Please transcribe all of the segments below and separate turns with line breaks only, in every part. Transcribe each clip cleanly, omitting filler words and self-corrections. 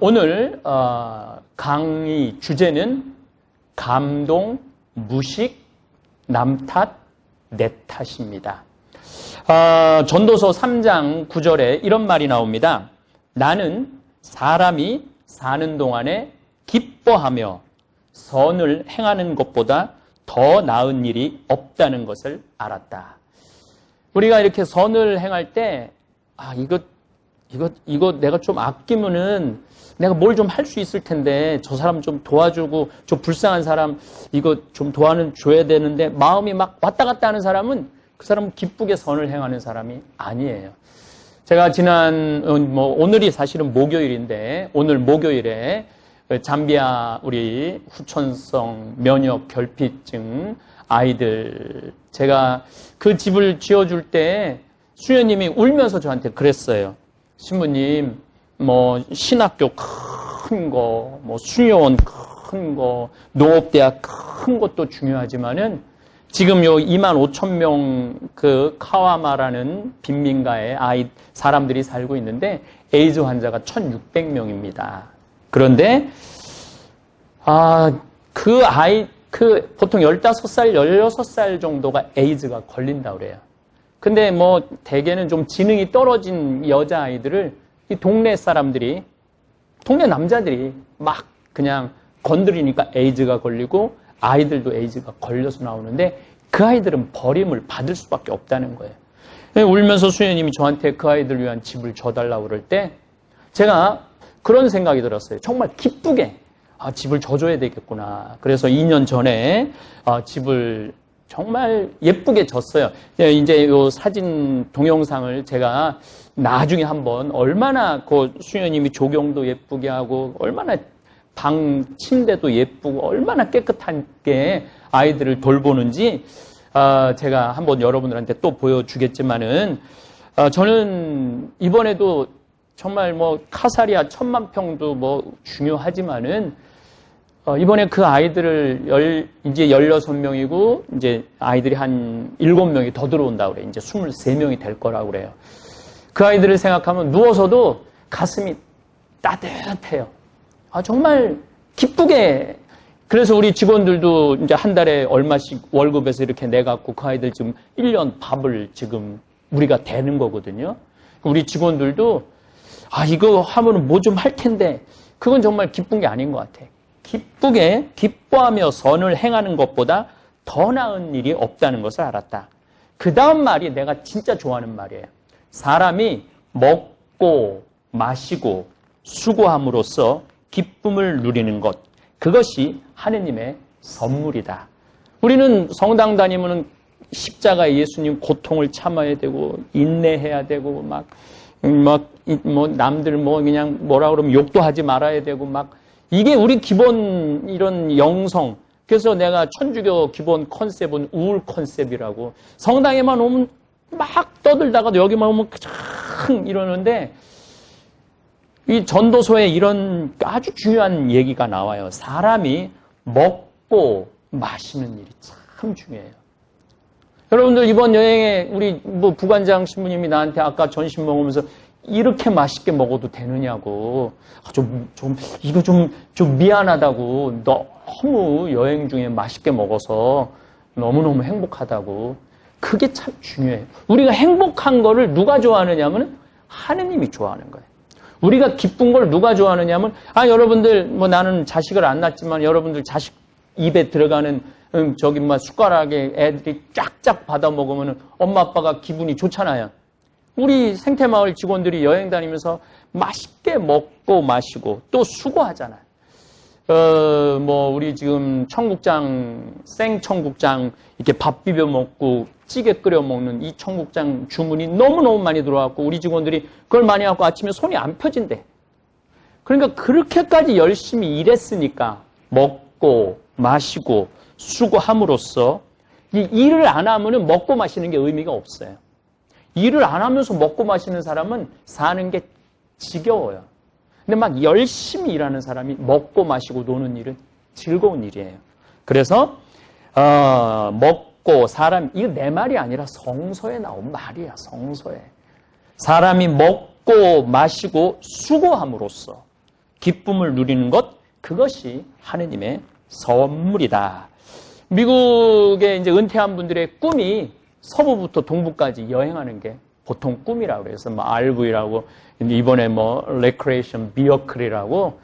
오늘 강의 주제는 감동, 무식, 남 탓, 내 탓입니다. 전도서 3장 9절에 이런 말이 나옵니다. 나는 사람이 사는 동안에 기뻐하며 선을 행하는 것보다 더 나은 일이 없다는 것을 알았다. 우리가 이렇게 선을 행할 때 이거 내가 좀 아끼면은 내가 뭘 좀 할 수 있을 텐데 저 사람 좀 도와주고 저 불쌍한 사람 이거 좀 줘야 되는데 마음이 막 왔다 갔다 하는 사람은 그 사람은 기쁘게 선을 행하는 사람이 아니에요. 제가 오늘이 사실은 목요일인데 오늘 목요일에 잠비아 우리 후천성 면역 결핍증 아이들 제가 그 집을 지어줄 때 수녀님이 울면서 저한테 그랬어요. 신부님, 신학교 큰 거, 수녀원 큰 거, 농업대학 큰 것도 중요하지만은 지금 요 25,000명 그 카와마라는 빈민가에 사람들이 살고 있는데 에이즈 환자가 1,600명입니다. 그런데, 보통 15살, 16살 정도가 에이즈가 걸린다고 그래요. 근데 대개는 좀 지능이 떨어진 여자아이들을 이 동네 남자들이 막 그냥 건드리니까 에이즈가 걸리고 아이들도 에이즈가 걸려서 나오는데 그 아이들은 버림을 받을 수밖에 없다는 거예요. 울면서 수녀님이 저한테 그 아이들 위한 집을 줘달라고 그럴 때 제가 그런 생각이 들었어요. 정말 기쁘게 집을 줘줘야 되겠구나. 그래서 2년 전에 집을 정말 예쁘게 졌어요. 이제 요 사진 동영상을 제가 나중에 한번 얼마나 그 수녀님이 조경도 예쁘게 하고 얼마나 방 침대도 예쁘고 얼마나 깨끗하게 아이들을 돌보는지 제가 한번 여러분들한테 또 보여주겠지만은 저는 이번에도 정말 카사리아 1,000만 평도 중요하지만은 이번에 그 아이들을 이제 16명이고 이제 아이들이 한 7명이 더 들어온다고 그래요. 이제 23명이 될 거라고 그래요. 그 아이들을 생각하면 누워서도 가슴이 따뜻해요. 정말 기쁘게. 그래서 우리 직원들도 이제 한 달에 얼마씩 월급에서 이렇게 내갖고 그 아이들 지금 1년 밥을 지금 우리가 대는 거거든요. 우리 직원들도 이거 하면은 뭐 좀 할 텐데 그건 정말 기쁜 게 아닌 것 같아. 기뻐하며 선을 행하는 것보다 더 나은 일이 없다는 것을 알았다. 그 다음 말이 내가 진짜 좋아하는 말이에요. 사람이 먹고 마시고 수고함으로써 기쁨을 누리는 것, 그것이 하느님의 선물이다. 우리는 성당 다니면 십자가 예수님 고통을 참아야 되고 인내해야 되고 남들 그냥 뭐라 그러면 욕도 하지 말아야 되고 이게 우리 기본 이런 영성. 그래서 내가 천주교 기본 컨셉은 우울 컨셉이라고. 성당에만 오면 막 떠들다가도 여기만 오면 참 이러는데 이 전도서에 이런 아주 중요한 얘기가 나와요. 사람이 먹고 마시는 일이 참 중요해요. 여러분들 이번 여행에 우리 부관장 신부님이 나한테 아까 전심 먹으면서 이렇게 맛있게 먹어도 되느냐고. 이거 좀 미안하다고. 너무 여행 중에 맛있게 먹어서 너무너무 행복하다고. 그게 참 중요해요. 우리가 행복한 거를 누가 좋아하느냐면 하느님이 좋아하는 거예요. 우리가 기쁜 걸 누가 좋아하느냐면 여러분들 나는 자식을 안 낳았지만 여러분들 자식 입에 들어가는 숟가락에 애들이 쫙쫙 받아 먹으면 엄마 아빠가 기분이 좋잖아요. 우리 생태마을 직원들이 여행 다니면서 맛있게 먹고 마시고 또 수고하잖아요. 우리 지금 생청국장 이렇게 밥 비벼 먹고 찌개 끓여 먹는 이 청국장 주문이 너무너무 많이 들어왔고 우리 직원들이 그걸 많이 갖고 아침에 손이 안 펴진대. 그러니까 그렇게까지 열심히 일했으니까 먹고 마시고 수고함으로써 이 일을 안 하면은 먹고 마시는 게 의미가 없어요. 일을 안 하면서 먹고 마시는 사람은 사는 게 지겨워요. 근데 열심히 일하는 사람이 먹고 마시고 노는 일은 즐거운 일이에요. 그래서 먹고 이거 내 말이 아니라 성서에 나온 말이야. 성서에. 사람이 먹고 마시고 수고함으로써 기쁨을 누리는 것, 그것이 하느님의 선물이다. 미국에 이제 은퇴한 분들의 꿈이 서부부터 동부까지 여행하는 게 보통 꿈이라고 그래서 뭐 RV라고 이번에 뭐 레크레이션 비어클이라고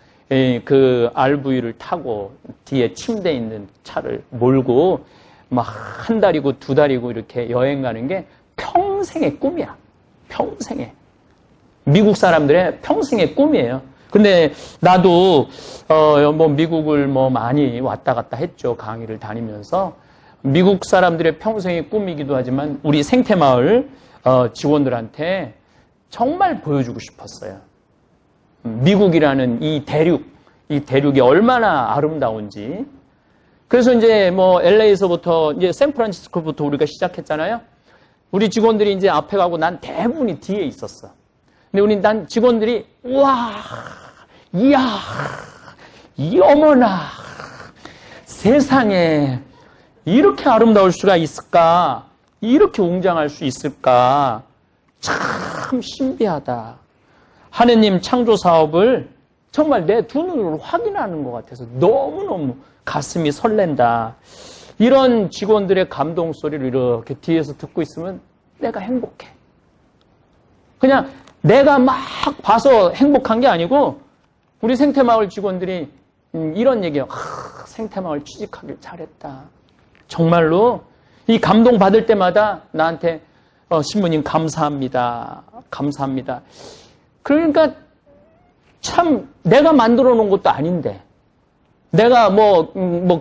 그 RV를 타고 뒤에 침대 있는 차를 몰고 막 한 달이고 두 달이고 이렇게 여행 가는 게 평생의 꿈이야. 평생의. 미국 사람들의 평생의 꿈이에요. 근데 나도 뭐 미국을 뭐 많이 왔다 갔다 했죠. 강의를 다니면서. 미국 사람들의 평생의 꿈이기도 하지만 우리 생태마을 직원들한테 정말 보여주고 싶었어요. 미국이라는 이 대륙이 얼마나 아름다운지. 그래서 이제 뭐 LA에서부터 이제 샌프란시스코부터 우리가 시작했잖아요. 우리 직원들이 이제 앞에 가고 난 대부분이 뒤에 있었어. 근데 난 직원들이 우와, 이야, 어머나, 세상에 이렇게 아름다울 수가 있을까? 이렇게 웅장할 수 있을까? 참 신비하다. 하느님 창조 사업을 정말 내 두 눈으로 확인하는 것 같아서 너무너무 가슴이 설렌다. 이런 직원들의 감동 소리를 이렇게 뒤에서 듣고 있으면 내가 행복해. 그냥 내가 막 봐서 행복한 게 아니고 우리 생태마을 직원들이 이런 얘기예요. 생태마을 취직하길 잘했다. 정말로 이 감동 받을 때마다 나한테 신부님 감사합니다. 감사합니다. 그러니까 참 내가 만들어 놓은 것도 아닌데 내가 뭐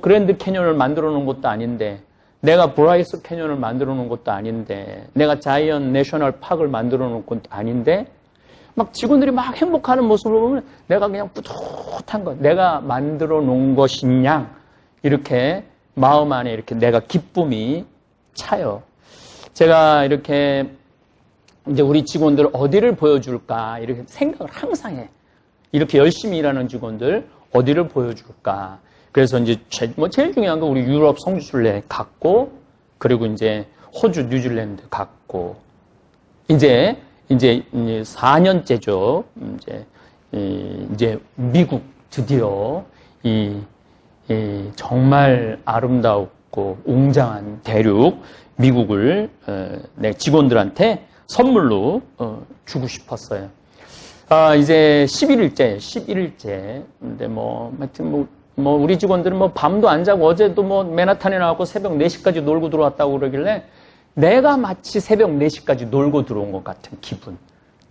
그랜드 캐년을 만들어 놓은 것도 아닌데 내가 브라이스 캐년을 만들어 놓은 것도 아닌데 내가 자이언 내셔널 파크를 만들어 놓은 것도 아닌데 막 직원들이 막 행복하는 모습을 보면 내가 그냥 뿌듯한 거 내가 만들어 놓은 것이냐 이렇게 마음 안에 이렇게 내가 기쁨이 차요. 제가 이렇게 이제 우리 직원들 어디를 보여줄까 이렇게 생각을 항상 해. 이렇게 열심히 일하는 직원들 어디를 보여줄까. 그래서 이제 제일 중요한 건 우리 유럽 성지순례 갔고, 그리고 이제 호주, 뉴질랜드 갔고, 이제 4년째죠. 이제 미국 드디어 정말 아름답고 웅장한 대륙 미국을 내 직원들한테 선물로 주고 싶었어요. 이제 11일째. 근데 하여튼 우리 직원들은 밤도 안 자고 어제도 맨하탄에 나왔고 새벽 4시까지 놀고 들어왔다고 그러길래 내가 마치 새벽 4시까지 놀고 들어온 것 같은 기분.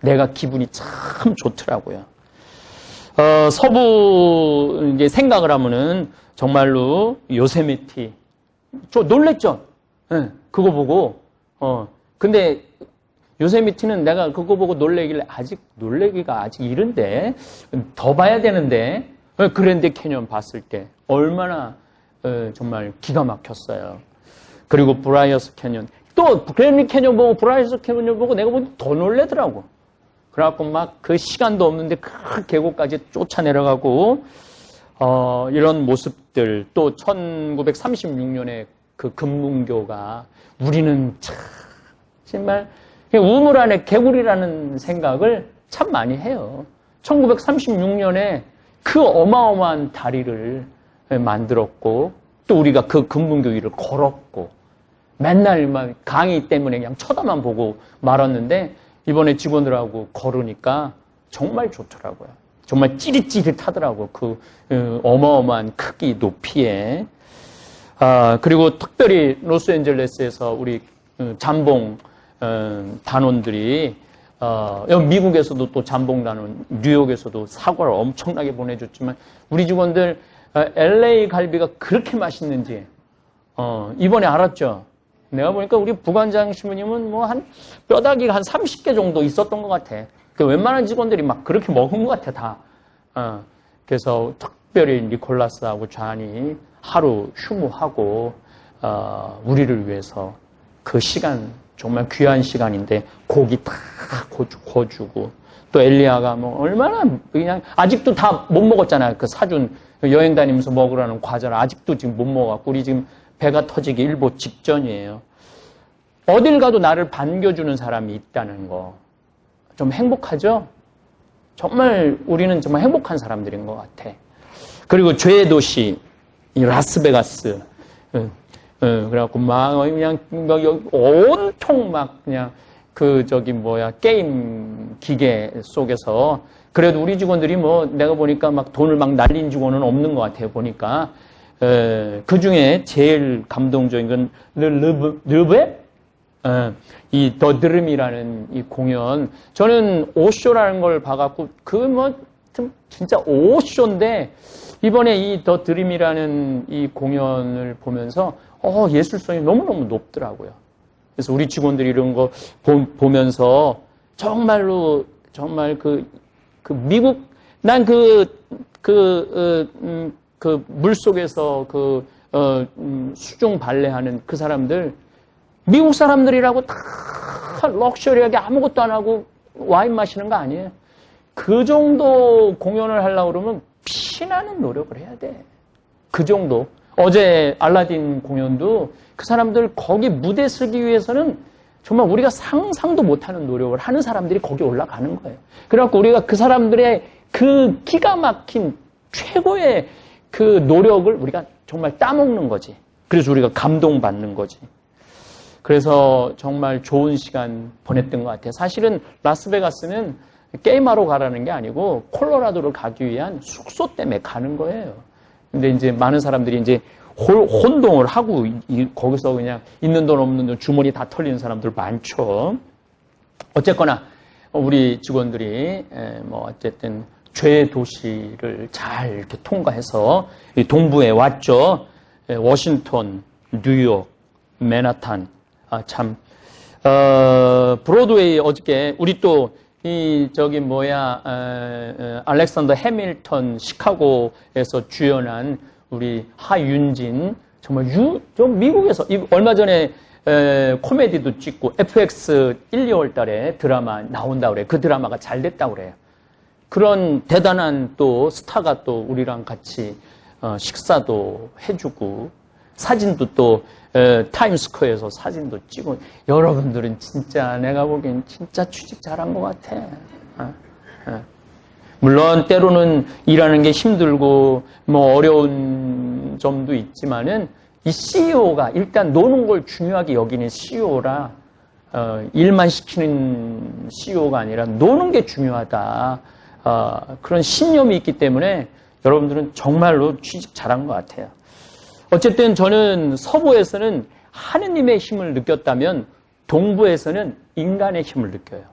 내가 기분이 참 좋더라고요. 서부 이제 생각을 하면은 정말로 요세미티. 저 놀랬죠? 네, 그거 보고. 근데 요세미티는 내가 그거 보고 놀래기가 아직 이른데, 더 봐야 되는데, 그랜드 캐년 봤을 때, 얼마나, 정말 기가 막혔어요. 그리고 브라이어스 캐년. 또, 그랜드 캐년 보고, 브라이어스 캐년 보고, 내가 보니 더 놀래더라고. 그래갖고 막 그 시간도 없는데, 그 계곡까지 쫓아 내려가고, 이런 모습들, 또 1936년에 그 금문교가, 우리는 정말, 우물 안에 개구리라는 생각을 참 많이 해요. 1936년에 그 어마어마한 다리를 만들었고 또 우리가 그 금문교 위를 걸었고 맨날 막 강의 때문에 그냥 쳐다만 보고 말았는데 이번에 직원들하고 걸으니까 정말 좋더라고요. 정말 찌릿찌릿하더라고요. 그 어마어마한 크기, 높이에. 그리고 특별히 로스앤젤레스에서 우리 잠봉 단원들이 미국에서도 또 잠봉 단원, 뉴욕에서도 사과를 엄청나게 보내줬지만 우리 직원들 LA 갈비가 그렇게 맛있는지 이번에 알았죠. 내가 보니까 우리 부관장 신부님은 한 뼈다귀가 한 30개 정도 있었던 것 같아. 웬만한 직원들이 막 그렇게 먹은 것 같아 다. 그래서 특별히 니콜라스하고 잔이 하루 휴무하고 우리를 위해서 그 시간 정말 귀한 시간인데 고기 다 구워주고 또 엘리야가 얼마나 그냥 아직도 다 못 먹었잖아요. 그 사준 여행 다니면서 먹으라는 과자를 아직도 지금 못 먹어갖고 우리 지금 배가 터지기 일보 직전이에요. 어딜 가도 나를 반겨주는 사람이 있다는 거 좀 행복하죠? 정말 우리는 정말 행복한 사람들인 것 같아. 그리고 죄의 도시, 이 라스베가스. 그래갖고 막 그냥 온통 막 그냥 게임 기계 속에서 그래도 우리 직원들이 뭐 내가 보니까 막 돈을 막 날린 직원은 없는 것 같아요. 보니까. 그 중에 제일 감동적인 건 르베? 이 더 드림이라는 이 공연. 저는 5쇼라는 걸 봐갖고 진짜 5쇼인데 이번에 이 더 드림이라는 이 공연을 보면서 예술성이 너무너무 높더라고요. 그래서 우리 직원들이 이런 거 보면서 정말로 정말 미국 난 물 속에서 수중 발레하는 그 사람들 미국 사람들이라고 다 럭셔리하게 아무것도 안 하고 와인 마시는 거 아니에요. 그 정도 공연을 하려고 그러면 피나는 노력을 해야 돼. 그 정도. 어제 알라딘 공연도 그 사람들 거기 무대 서기 위해서는 정말 우리가 상상도 못하는 노력을 하는 사람들이 거기 올라가는 거예요. 그래갖고 우리가 그 사람들의 그 기가 막힌 최고의 그 노력을 우리가 정말 따먹는 거지. 그래서 우리가 감동받는 거지. 그래서 정말 좋은 시간 보냈던 것 같아요. 사실은 라스베가스는 게임하러 가라는 게 아니고 콜로라도를 가기 위한 숙소 때문에 가는 거예요. 근데 이제 많은 사람들이 이제 혼동을 하고 거기서 그냥 있는 돈 없는 돈 주머니 다 털리는 사람들 많죠. 어쨌거나 우리 직원들이 어쨌든 죄의 도시를 잘 이렇게 통과해서 동부에 왔죠. 워싱턴, 뉴욕, 맨하탄. 브로드웨이 어저께 우리 또 알렉산더 해밀턴 시카고에서 주연한 우리 하윤진 정말 미국에서 얼마 전에 코미디도 찍고 FX 1, 2월 달에 드라마 나온다고 그래요. 그 드라마가 잘 됐다고 그래요. 그런 대단한 또 스타가 또 우리랑 같이 식사도 해주고 사진도 또 타임스퀘어에서 사진도 찍고 여러분들은 진짜 내가 보기엔 진짜 취직 잘한 것 같아. 물론 때로는 일하는 게 힘들고 뭐 어려운 점도 있지만은 이 CEO가 일단 노는 걸 중요하게 여기는 CEO라 일만 시키는 CEO가 아니라 노는 게 중요하다. 그런 신념이 있기 때문에 여러분들은 정말로 취직 잘한 것 같아요. 어쨌든 저는 서부에서는 하느님의 힘을 느꼈다면 동부에서는 인간의 힘을 느껴요.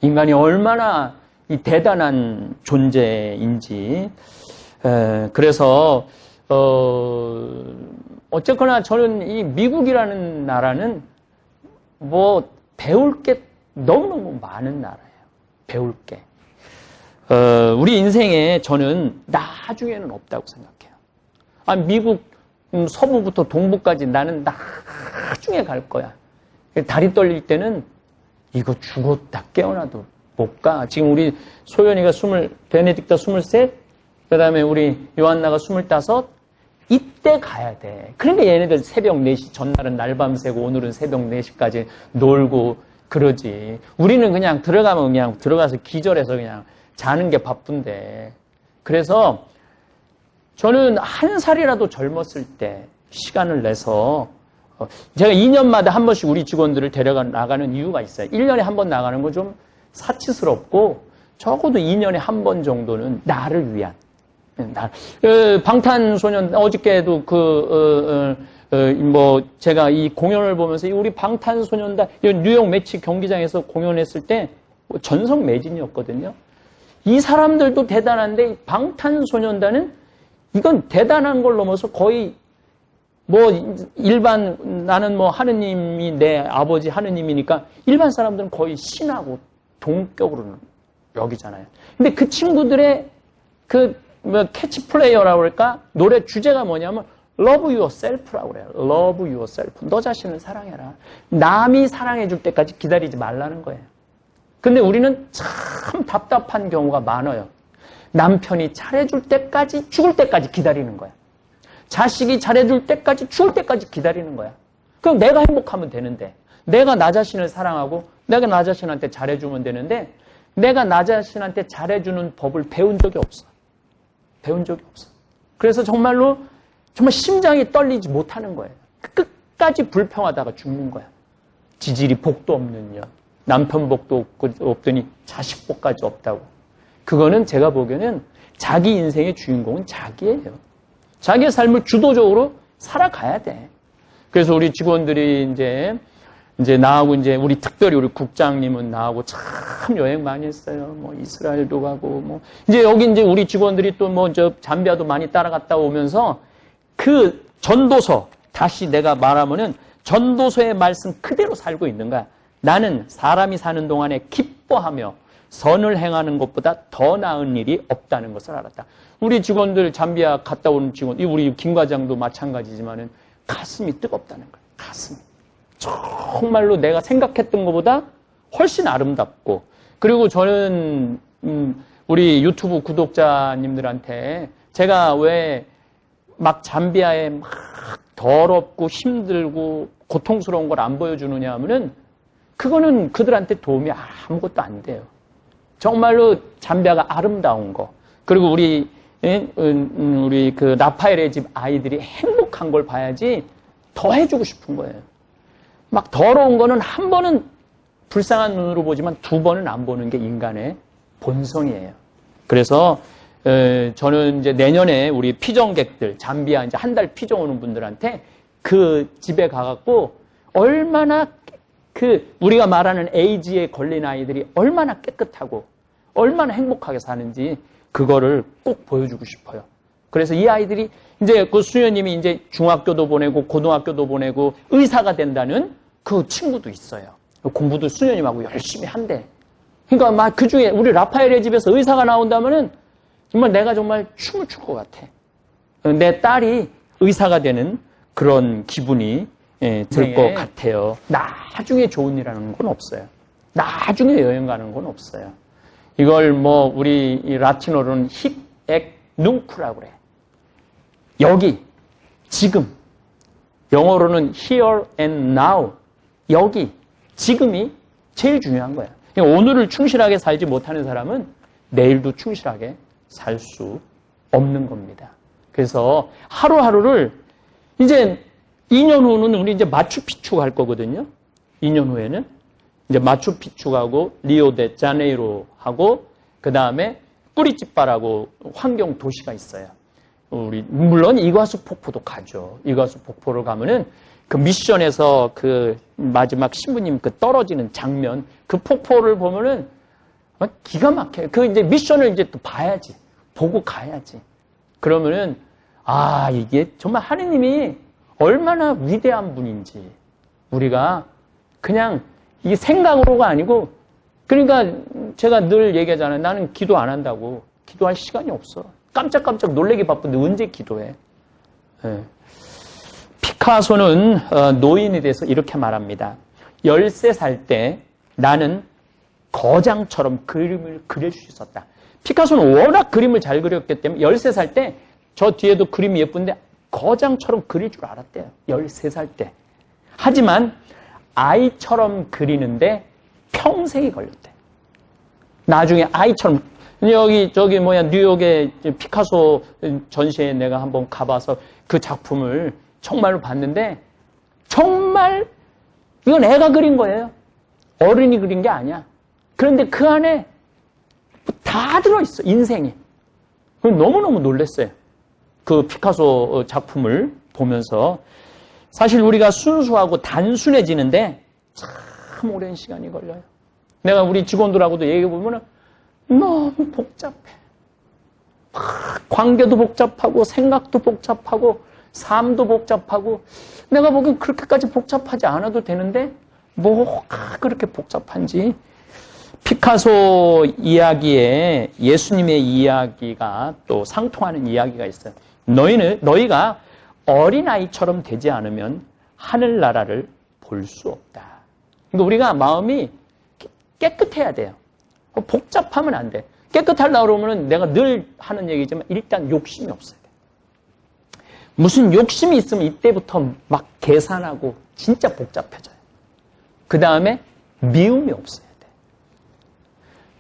인간이 얼마나 이 대단한 존재인지. 그래서 어쨌거나 저는 이 미국이라는 나라는 뭐 배울 게 너무너무 많은 나라예요. 배울 게. 우리 인생에 저는 나중에는 없다고 생각해요. 미국 서부부터 동부까지 나는 나중에 갈 거야. 다리 떨릴 때는 이거 죽었다 깨어나도 못 가. 지금 우리 소연이가 베네딕타 23, 그 다음에 우리 요한나가 25, 이때 가야 돼. 그러니까 얘네들 새벽 4시, 전날은 날밤 새고 오늘은 새벽 4시까지 놀고 그러지. 우리는 그냥 들어가서 기절해서 그냥 자는 게 바쁜데. 그래서 저는 한 살이라도 젊었을 때 시간을 내서 제가 2년마다 한 번씩 우리 직원들을 데려가 나가는 이유가 있어요. 1년에 한 번 나가는 건 좀 사치스럽고 적어도 2년에 한 번 정도는 나를 위한 방탄소년 어저께도 제가 이 공연을 보면서 우리 방탄소년단 뉴욕 매치 경기장에서 공연했을 때 전성 매진이었거든요. 이 사람들도 대단한데 방탄소년단은 이건 대단한 걸 넘어서 거의 나는 하느님이 내 아버지 하느님이니까 일반 사람들은 거의 신하고 동격으로 여기잖아요. 근데 그 친구들의 캐치플레이어라고 그럴까? 노래 주제가 뭐냐면 Love yourself라고 그래요. Love yourself. 너 자신을 사랑해라. 남이 사랑해줄 때까지 기다리지 말라는 거예요. 근데 우리는 참 답답한 경우가 많아요. 남편이 잘해줄 때까지 죽을 때까지 기다리는 거야. 자식이 잘해줄 때까지 죽을 때까지 기다리는 거야. 그럼 내가 행복하면 되는데 내가 나 자신을 사랑하고 내가 나 자신한테 잘해주면 되는데 내가 나 자신한테 잘해주는 법을 배운 적이 없어. 배운 적이 없어. 그래서 정말 심장이 떨리지 못하는 거예요. 끝까지 불평하다가 죽는 거야. 지질이 복도 없는 년. 남편 복도 없더니 자식 복까지 없다고. 그거는 제가 보기에는 자기 인생의 주인공은 자기예요. 자기의 삶을 주도적으로 살아가야 돼. 그래서 우리 직원들이 이제 나하고 우리 특별히 우리 국장님은 나하고 참 여행 많이 했어요. 뭐 이스라엘도 가고 여기 우리 직원들이 또 잠비아도 많이 따라갔다 오면서 그 전도서 다시 내가 말하면은 전도서의 말씀 그대로 살고 있는 거야. 나는 사람이 사는 동안에 기뻐하며 선을 행하는 것보다 더 나은 일이 없다는 것을 알았다. 우리 직원들 잠비아 갔다 온 직원, 우리 김 과장도 마찬가지지만은 가슴이 뜨겁다는 거야. 가슴이. 정말로 내가 생각했던 것보다 훨씬 아름답고, 그리고 저는 우리 유튜브 구독자님들한테 제가 왜 막 잠비아에 막 더럽고 힘들고 고통스러운 걸 안 보여주느냐 하면은 그거는 그들한테 도움이 아무것도 안 돼요. 정말로 잠비아가 아름다운 거, 그리고 우리 그 라파엘의 집 아이들이 행복한 걸 봐야지 더 해주고 싶은 거예요. 막 더러운 거는 한 번은 불쌍한 눈으로 보지만 두 번은 안 보는 게 인간의 본성이에요. 그래서 저는 이제 내년에 우리 피정객들, 잠비아 한 달 피정 오는 분들한테 그 집에 가갖고 얼마나 우리가 말하는 에이즈에 걸린 아이들이 얼마나 깨끗하고 얼마나 행복하게 사는지 그거를 꼭 보여주고 싶어요. 그래서 이 아이들이 그 수녀님이 중학교도 보내고 고등학교도 보내고 의사가 된다는 그 친구도 있어요. 공부도 수녀님하고 열심히 한대. 그러니까 막 그 중에 우리 라파엘의 집에서 의사가 나온다면은 정말 내가 정말 춤을 출 것 같아. 내 딸이 의사가 되는 그런 기분이 들 것 같아요. 나중에 좋은 일하는 건 없어요. 나중에 여행 가는 건 없어요. 이걸 우리 라틴어로는 힙, 액, 눅쿠라고 그래. 여기, 지금. 영어로는 here and now. 여기, 지금이 제일 중요한 거야. 오늘을 충실하게 살지 못하는 사람은 내일도 충실하게 살 수 없는 겁니다. 그래서 하루하루를 2년 후는 우리 마추픽추 갈 거거든요. 2년 후에는 마추픽추 가고 리오데자네이로 하고 그 다음에 꾸리찌빠라고 환경 도시가 있어요. 물론 이과수 폭포도 가죠. 이과수 폭포를 가면은 그 미션에서 그 마지막 신부님 떨어지는 장면, 그 폭포를 보면은 기가 막혀요. 미션을 또 봐야지. 보고 가야지. 그러면은, 이게 정말 하느님이 얼마나 위대한 분인지 우리가 그냥 이게 생각으로가 아니고, 그러니까 제가 늘 얘기하잖아요. 나는 기도 안 한다고. 기도할 시간이 없어. 깜짝깜짝 놀래기 바쁜데 언제 기도해? 네. 피카소는 노인에 대해서 이렇게 말합니다. 13살 때 나는 거장처럼 그림을 그릴 수 있었다. 피카소는 워낙 그림을 잘 그렸기 때문에 13살 때 저 뒤에도 그림이 예쁜데 거장처럼 그릴 줄 알았대요. 13살 때. 하지만 아이처럼 그리는데 평생이 걸렸대. 나중에 아이처럼 뉴욕의 피카소 전시회에 내가 한번 가봐서 그 작품을 정말로 봤는데 정말 이건 애가 그린 거예요. 어른이 그린 게 아니야. 그런데 그 안에 다 들어있어, 인생이. 너무너무 놀랐어요. 그 피카소 작품을 보면서. 사실 우리가 순수하고 단순해지는데 참 오랜 시간이 걸려요. 내가 우리 직원들하고도 얘기해보면 너무 복잡해. 관계도 복잡하고 생각도 복잡하고 삶도 복잡하고 내가 보기엔 그렇게까지 복잡하지 않아도 되는데 뭐가 그렇게 복잡한지. 피카소 이야기에 예수님의 이야기가 또 상통하는 이야기가 있어요. 너희가 어린아이처럼 되지 않으면 하늘나라를 볼 수 없다. 그러니까 우리가 마음이 깨끗해야 돼요. 복잡하면 안 돼. 깨끗하려고 그러면 내가 늘 하는 얘기지만 일단 욕심이 없어야 돼. 무슨 욕심이 있으면 이때부터 막 계산하고 진짜 복잡해져요. 그 다음에 미움이 없어야 돼.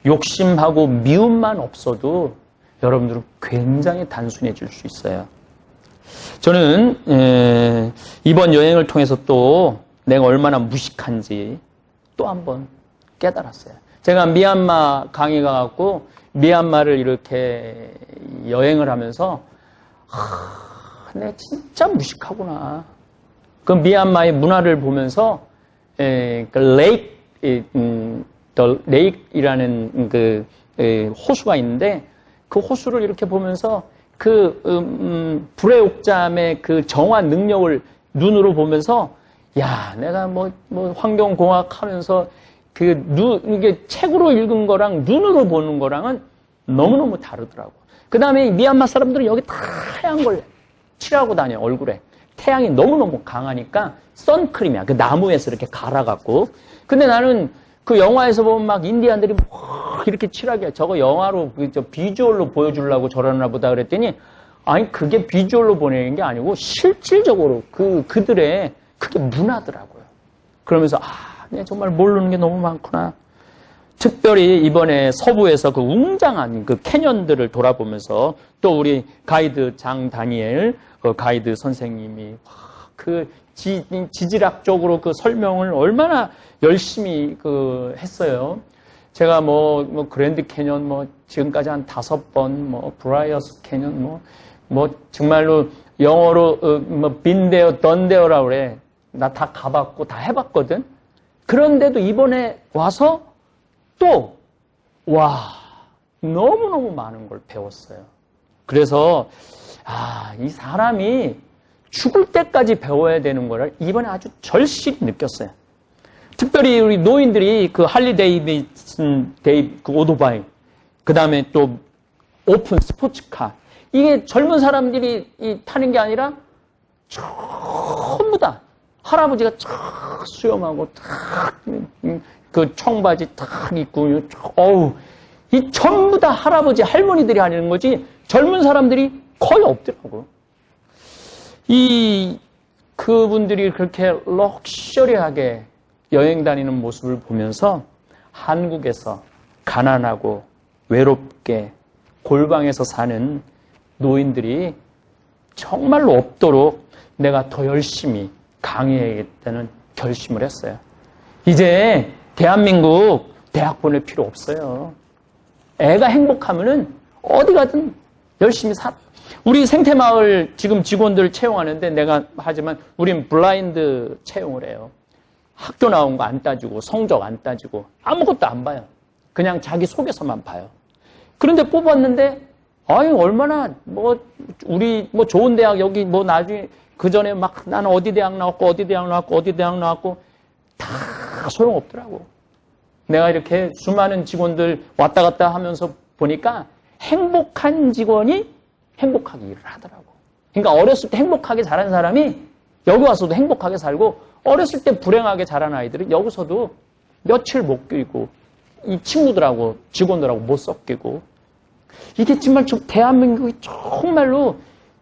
욕심하고 미움만 없어도 여러분들은 굉장히 단순해질 수 있어요. 저는 이번 여행을 통해서 또 내가 얼마나 무식한지 또 한번 깨달았어요. 제가 미얀마 강의 가갖고 미얀마를 이렇게 여행을 하면서 내가 진짜 무식하구나. 그 미얀마의 문화를 보면서 레이크이라는 그 호수가 있는데 그 호수를 이렇게 보면서 그 불의 옥잠의 그 정화 능력을 눈으로 보면서 야, 내가 뭐 환경공학 하면서 이게 책으로 읽은 거랑 눈으로 보는 거랑은 너무너무 다르더라고. 그 다음에 미얀마 사람들은 여기 다 하얀 걸 칠하고 다녀, 얼굴에. 태양이 너무너무 강하니까 선크림이야. 그 나무에서 이렇게 갈아갖고. 근데 나는 그 영화에서 보면 막 인디안들이 막 이렇게 칠하게 저거 영화로 비주얼로 보여주려고 저러나 보다 그랬더니 아니 그게 비주얼로 보내는 게 아니고 실질적으로 그들의 그게 문화더라고요. 그러면서 내가 정말 모르는 게 너무 많구나. 특별히 이번에 서부에서 그 웅장한 그 캐년들을 돌아보면서 또 우리 가이드 장 다니엘 가이드 선생님이 그 지질학적으로 그 설명을 얼마나 열심히 했어요. 제가 그랜드 캐년 지금까지 한 5번 브라이어스 캐년 정말로 영어로 빈데어 던데어라고 그래. 나 다 가봤고 다 해봤거든. 그런데도 이번에 와서 또 너무너무 많은 걸 배웠어요. 그래서 이 사람이 죽을 때까지 배워야 되는 거를 이번에 아주 절실히 느꼈어요. 특별히 우리 노인들이 그 할리 데이비슨 그 오토바이, 그 다음에 또 오픈 스포츠카, 이게 젊은 사람들이 타는 게 아니라 전부 다 할아버지가 쫙 수염하고 그 청바지 탁 입고 이 전부 다 할아버지 할머니들이 하는 거지 젊은 사람들이 거의 없더라고. 그분들이 그렇게 럭셔리하게 여행 다니는 모습을 보면서 한국에서 가난하고 외롭게 골방에서 사는 노인들이 정말로 없도록 내가 더 열심히 강의해야겠다는 결심을 했어요. 이제 대한민국 대학 보낼 필요 없어요. 애가 행복하면은 어디 가든 열심히 살아. 우리 생태마을 지금 직원들 채용하는데 내가 하지만 우린 블라인드 채용을 해요. 학교 나온 거 안 따지고 성적 안 따지고 아무것도 안 봐요. 그냥 자기 속에서만 봐요. 그런데 뽑았는데 얼마나 우리 좋은 대학 여기 나중에 그 전에 막 나는 어디 대학 나왔고 다 소용없더라고. 내가 이렇게 수많은 직원들 왔다 갔다 하면서 보니까 행복한 직원이 행복하게 일을 하더라고. 그러니까 어렸을 때 행복하게 자란 사람이 여기 와서도 행복하게 살고 어렸을 때 불행하게 자란 아이들은 여기서도 며칠 못 끼고 이 친구들하고 직원들하고 못 섞이고 이게 정말 좀 대한민국이 정말로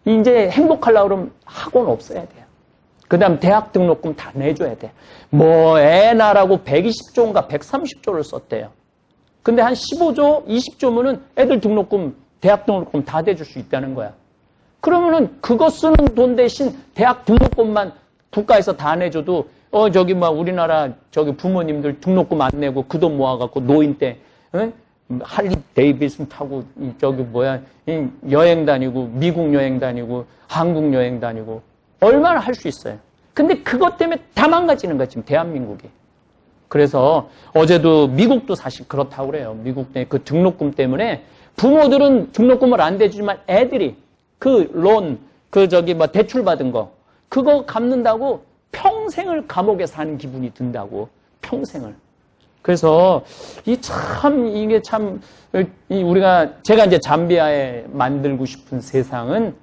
이제 행복하려고 그러면 학원 없어야 돼요. 그 다음 대학 등록금 다 내줘야 돼. 애 나라고 120조인가 130조를 썼대요. 근데 한 15조, 20조면은 애들 등록금, 대학 등록금 다 대줄 수 있다는 거야. 그러면은 그거 쓰는 돈 대신 대학 등록금만 국가에서 다 내줘도 우리나라 부모님들 등록금 안 내고 그 돈 모아갖고 노인 때 할리 데이비슨 타고 여행 다니고 미국 여행 다니고 한국 여행 다니고 얼마나 할 수 있어요. 근데 그것 때문에 다 망가지는 거야 지금 대한민국이. 그래서 어제도 미국도 사실 그렇다고 그래요. 미국 내 그 등록금 때문에 부모들은 등록금을 안 대주지만 애들이 대출 받은 거 그거 갚는다고 평생을 감옥에 사는 기분이 든다고. 평생을. 그래서 제가 이제 잠비아에 만들고 싶은 세상은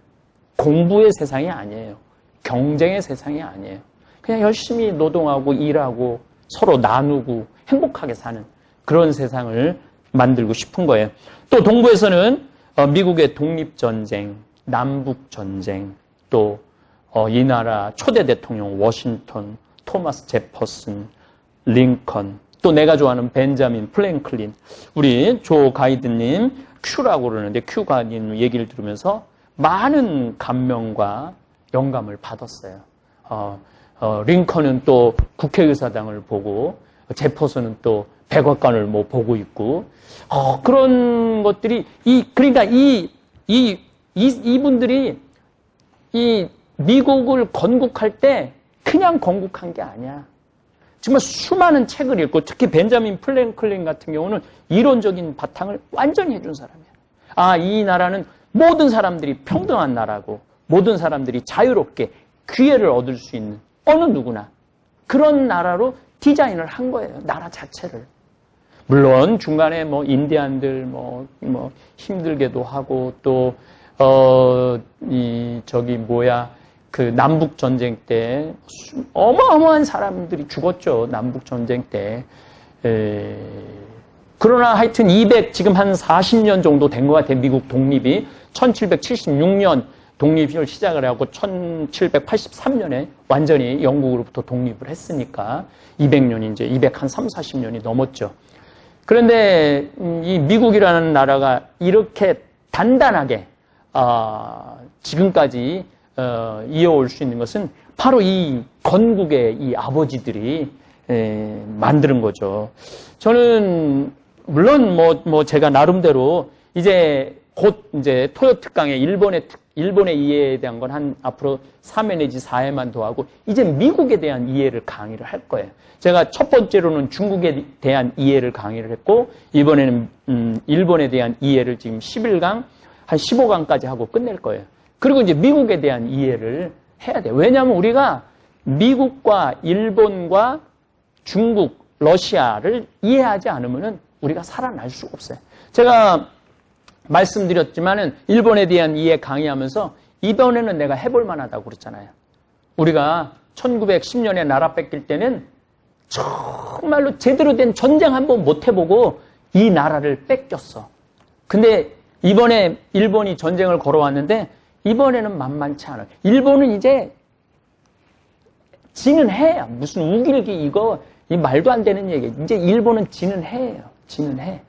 공부의 세상이 아니에요. 경쟁의 세상이 아니에요. 그냥 열심히 노동하고 일하고 서로 나누고 행복하게 사는 그런 세상을 만들고 싶은 거예요. 또 동부에서는 미국의 독립전쟁, 남북전쟁, 또 이 나라 초대 대통령 워싱턴, 토마스 제퍼슨, 링컨, 또 내가 좋아하는 벤자민 프랭클린, 우리 조 가이드님, 큐라고 그러는데 큐 가이드님 얘기를 들으면서 많은 감명과 영감을 받았어요. 링컨은 또 국회의사당을 보고, 제퍼슨은 또 백악관을 뭐 보고 있고, 그런 것들이, 그러니까 이분들이 이 미국을 건국할 때 그냥 건국한 게 아니야. 정말 수많은 책을 읽고, 특히 벤자민 프랭클린 같은 경우는 이론적인 바탕을 완전히 해준 사람이야. 이 나라는 모든 사람들이 평등한 나라고, 모든 사람들이 자유롭게 기회를 얻을 수 있는 어느 누구나 그런 나라로 디자인을 한 거예요. 나라 자체를. 물론 중간에 뭐 인디안들 뭐 힘들게도 하고, 또 그 남북 전쟁 때 어마어마한 사람들이 죽었죠. 남북 전쟁 때. 그러나 하여튼 지금 한 40년 정도 된 것 같아요. 미국 독립이 1776년 독립을 시작을 하고 1783년에 완전히 영국으로부터 독립을 했으니까 200년이 이제 230, 40년이 넘었죠. 그런데 이 미국이라는 나라가 이렇게 단단하게 지금까지 이어올 수 있는 것은 바로 이 건국의 이 아버지들이 만드는 거죠. 저는 물론 제가 나름대로 이제 곧 이제 토요 특강에 일본의 이해에 대한 건 한 앞으로 3회 내지 4회만 더 하고, 이제 미국에 대한 이해를 강의를 할 거예요. 제가 첫 번째로는 중국에 대한 이해를 강의를 했고, 이번에는 일본에 대한 이해를 지금 11강, 한 15강까지 하고 끝낼 거예요. 그리고 이제 미국에 대한 이해를 해야 돼요. 왜냐하면 우리가 미국과 일본과 중국, 러시아를 이해하지 않으면은 우리가 살아날 수가 없어요. 제가 말씀드렸지만은 일본에 대한 이해 강의하면서 이번에는 내가 해볼 만하다고 그랬잖아요. 우리가 1910년에 나라 뺏길 때는 정말로 제대로 된 전쟁 한번 못 해보고 이 나라를 뺏겼어. 근데 이번에 일본이 전쟁을 걸어왔는데 이번에는 만만치 않아요. 일본은 이제 지는 해야 무슨 우길기 이 말도 안 되는 얘기. 이제 일본은 지는 해예요. 지는 해.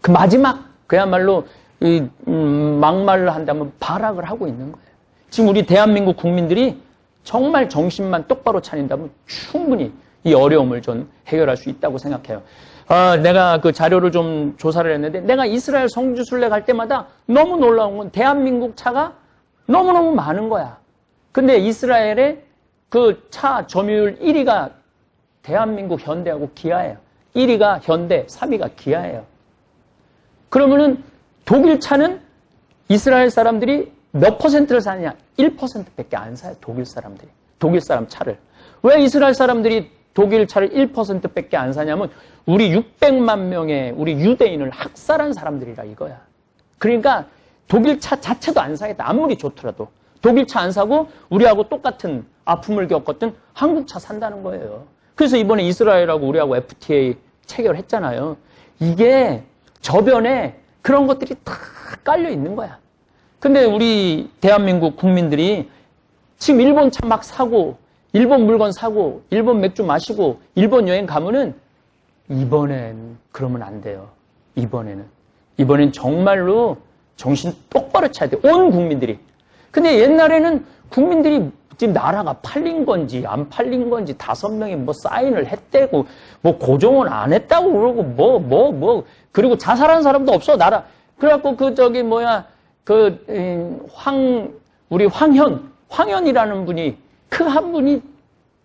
그 마지막 그야말로 막말을 한다면 발악을 하고 있는 거예요. 지금 우리 대한민국 국민들이 정말 정신만 똑바로 차린다면 충분히 이 어려움을 좀 해결할 수 있다고 생각해요. 내가 그 자료를 좀 조사를 했는데, 내가 이스라엘 성지순례 갈 때마다 너무 놀라운 건 대한민국 차가 너무너무 많은 거야. 근데 이스라엘의 그 차 점유율 1위가 대한민국 현대하고 기아예요. 1위가 현대, 3위가 기아예요. 그러면은 독일 차는 이스라엘 사람들이 몇 퍼센트를 사느냐? 1%밖에 안 사요, 독일 사람들이. 독일 사람 차를. 왜 이스라엘 사람들이 독일 차를 1%밖에 안 사냐면 우리 600만 명의 우리 유대인을 학살한 사람들이라 이거야. 그러니까 독일 차 자체도 안 사겠다. 아무리 좋더라도. 독일 차 안 사고 우리하고 똑같은 아픔을 겪었던 한국 차 산다는 거예요. 그래서 이번에 이스라엘하고 우리하고 FTA 체결했잖아요. 이게 저변에 그런 것들이 다 깔려 있는 거야. 근데 우리 대한민국 국민들이 지금 일본 차 막 사고, 일본 물건 사고, 일본 맥주 마시고, 일본 여행 가면은 이번엔 그러면 안 돼요. 이번엔 정말로 정신 똑바로 차야 돼. 온 국민들이. 근데 옛날에는 국민들이 지금 나라가 팔린 건지 안 팔린 건지 5명이 뭐 사인을 했대고 뭐 고정은 안 했다고 그러고 그리고 자살한 사람도 없어 나라. 그래갖고 우리 황현이라는 분이 그 한 분이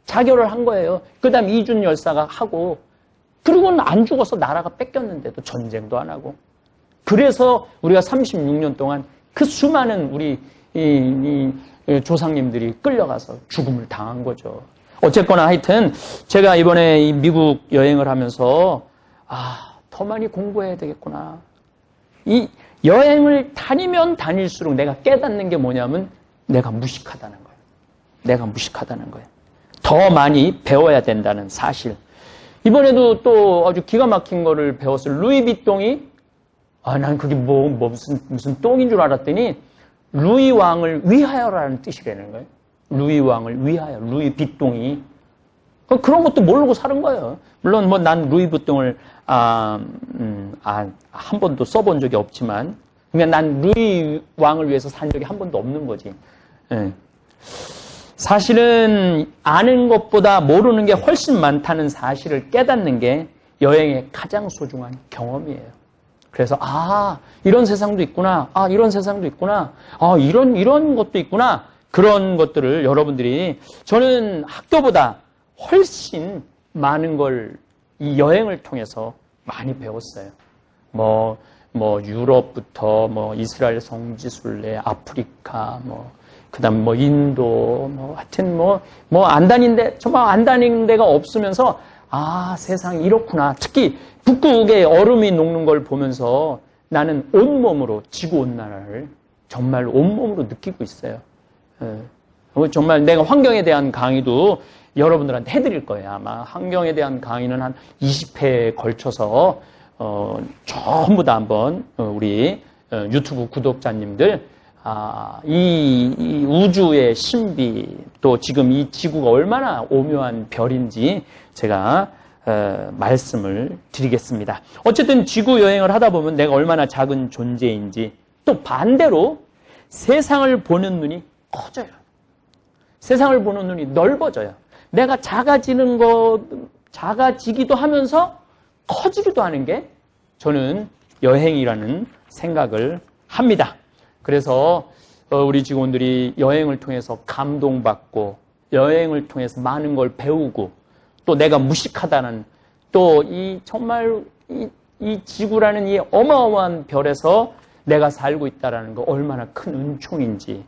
자결을 한 거예요. 그다음 이준 열사가 하고, 그리고는 안 죽어서 나라가 뺏겼는데도 전쟁도 안 하고. 그래서 우리가 36년 동안 그 수많은 우리 조상님들이 끌려가서 죽음을 당한 거죠. 어쨌거나 하여튼 제가 이번에 이 미국 여행을 하면서 더 많이 공부해야 되겠구나. 이 여행을 다니면 다닐수록 내가 깨닫는 게 뭐냐면 내가 무식하다는 거예요. 내가 무식하다는 거예요. 더 많이 배워야 된다는 사실. 이번에도 또 아주 기가 막힌 거를 배웠어요. 루이비통이 난 그게 무슨 똥인 줄 알았더니 루이 왕을 위하여라는 뜻이라는 거예요. 루이 왕을 위하여, 루이 빗똥이. 그런 것도 모르고 사는 거예요. 물론 뭐 난 루이비통을 한 번도 써본 적이 없지만 그냥 난 루이 왕을 위해서 산 적이 한 번도 없는 거지. 예. 사실은 아는 것보다 모르는 게 훨씬 많다는 사실을 깨닫는 게 여행의 가장 소중한 경험이에요. 그래서 이런 세상도 있구나. 이런 세상도 있구나. 이런 것도 있구나. 그런 것들을 여러분들이 저는 학교보다 훨씬 많은 걸 이 여행을 통해서 많이 배웠어요. 뭐 유럽부터 이스라엘 성지순례, 아프리카, 그다음 인도, 하여튼 정말 안 다닌 데가 없으면서 세상이 이렇구나. 특히 북극에 얼음이 녹는 걸 보면서 나는 온몸으로 지구온난화를 정말 온몸으로 느끼고 있어요. 정말 내가 환경에 대한 강의도 여러분들한테 해드릴 거예요. 아마 환경에 대한 강의는 한 20회에 걸쳐서 전부 다 한번 우리 유튜브 구독자님들 이 우주의 신비 또 지금 이 지구가 얼마나 오묘한 별인지 제가 말씀을 드리겠습니다. 어쨌든 지구 여행을 하다 보면 내가 얼마나 작은 존재인지 또 반대로 세상을 보는 눈이 커져요. 세상을 보는 눈이 넓어져요. 내가 작아지기도 하면서 커지기도 하는 게 저는 여행이라는 생각을 합니다. 그래서 우리 직원들이 여행을 통해서 감동받고 여행을 통해서 많은 걸 배우고 또 내가 무식하다는 또 정말 이 지구라는 이 어마어마한 별에서 내가 살고 있다는 거 얼마나 큰 은총인지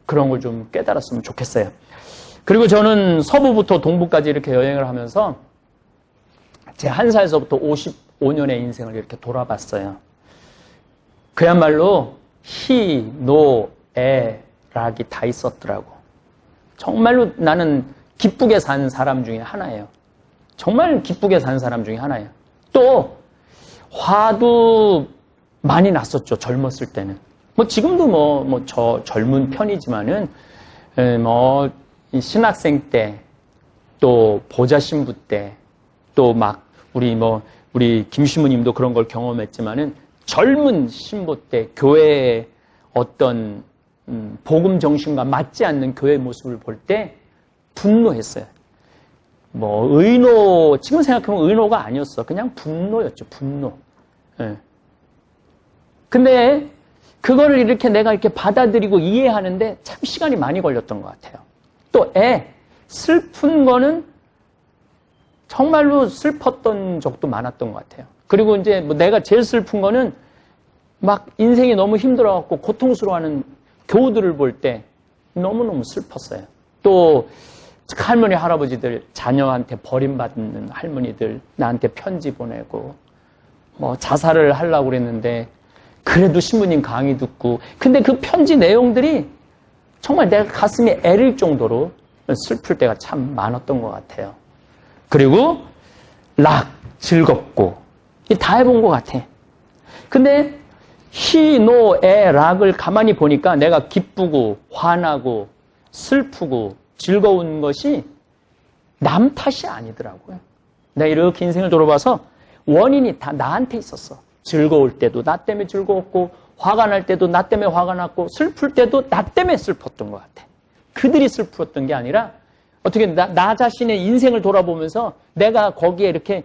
그런 걸 좀 깨달았으면 좋겠어요. 그리고 저는 서부부터 동부까지 이렇게 여행을 하면서 제 1살에서부터 55년의 인생을 이렇게 돌아봤어요. 그야말로 희, 노, 에, 락이 다 있었더라고. 정말로 나는 기쁘게 산 사람 중에 하나예요. 정말 기쁘게 산 사람 중에 하나예요. 또 화도 많이 났었죠. 젊었을 때는. 지금도 저 젊은 편이지만은 이 신학생 때, 또 보좌 신부 때, 또 우리 김 신부님도 그런 걸 경험했지만은 젊은 신부 때 교회의 어떤 복음 정신과 맞지 않는 교회 모습을 볼 때 분노했어요. 지금 생각하면 의노가 아니었어. 그냥 분노였죠, 분노. 예. 근데 그거를 내가 이렇게 받아들이고 이해하는데 참 시간이 많이 걸렸던 것 같아요. 또 슬픈 거는 정말로 슬펐던 적도 많았던 것 같아요. 그리고 이제 내가 제일 슬픈 거는 인생이 너무 힘들어갖고 고통스러워하는 교우들을 볼 때 너무너무 슬펐어요. 또 할머니, 할아버지들, 자녀한테 버림받는 할머니들 나한테 편지 보내고 자살을 하려고 그랬는데 그래도 신부님 강의 듣고 근데 그 편지 내용들이 정말 내가 가슴이 애릴 정도로 슬플 때가 참 많았던 것 같아요. 그리고 즐겁고 다 해본 것 같아. 근데 희, 노, 에, 락을 가만히 보니까 내가 기쁘고 화나고 슬프고 즐거운 것이 남 탓이 아니더라고요. 내가 이렇게 인생을 돌아봐서 원인이 다 나한테 있었어. 즐거울 때도 나 때문에 즐거웠고 화가 날 때도 나 때문에 화가 났고 슬플 때도 나 때문에 슬펐던 것 같아. 그들이 슬펐던 게 아니라 어떻게 나 자신의 인생을 돌아보면서 내가 거기에 이렇게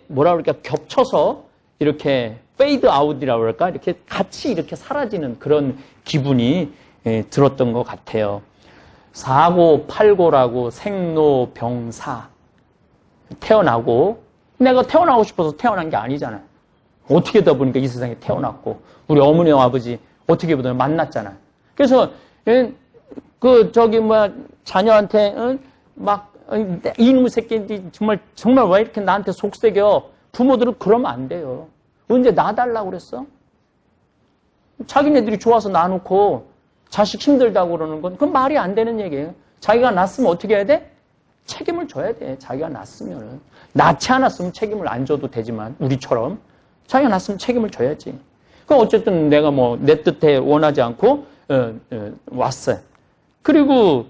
뭐라 그럴까 겹쳐서 이렇게 페이드 아웃이라고 그럴까 이렇게 같이 이렇게 사라지는 그런 기분이 들었던 것 같아요. 사고 팔고라고 생로병사 태어나고 내가 태어나고 싶어서 태어난 게 아니잖아. 어떻게 다 보니까 이 세상에 태어났고 우리 어머니와 아버지 어떻게 보면 만났잖아. 그래서 자녀한테 이놈의 새끼 정말 왜 이렇게 나한테 속색여? 부모들은 그러면 안 돼요. 언제 놔달라고 그랬어? 자기네들이 좋아서 놔놓고 자식 힘들다고 그러는 건 그건 말이 안 되는 얘기예요. 자기가 낳았으면 어떻게 해야 돼? 책임을 져야 돼. 자기가 낳았으면은. 낳지 않았으면 책임을 안 져도 되지만 우리처럼 자기가 낳았으면 책임을 져야지. 그럼 어쨌든 내가 내 뜻에 원하지 않고 왔어요. 그리고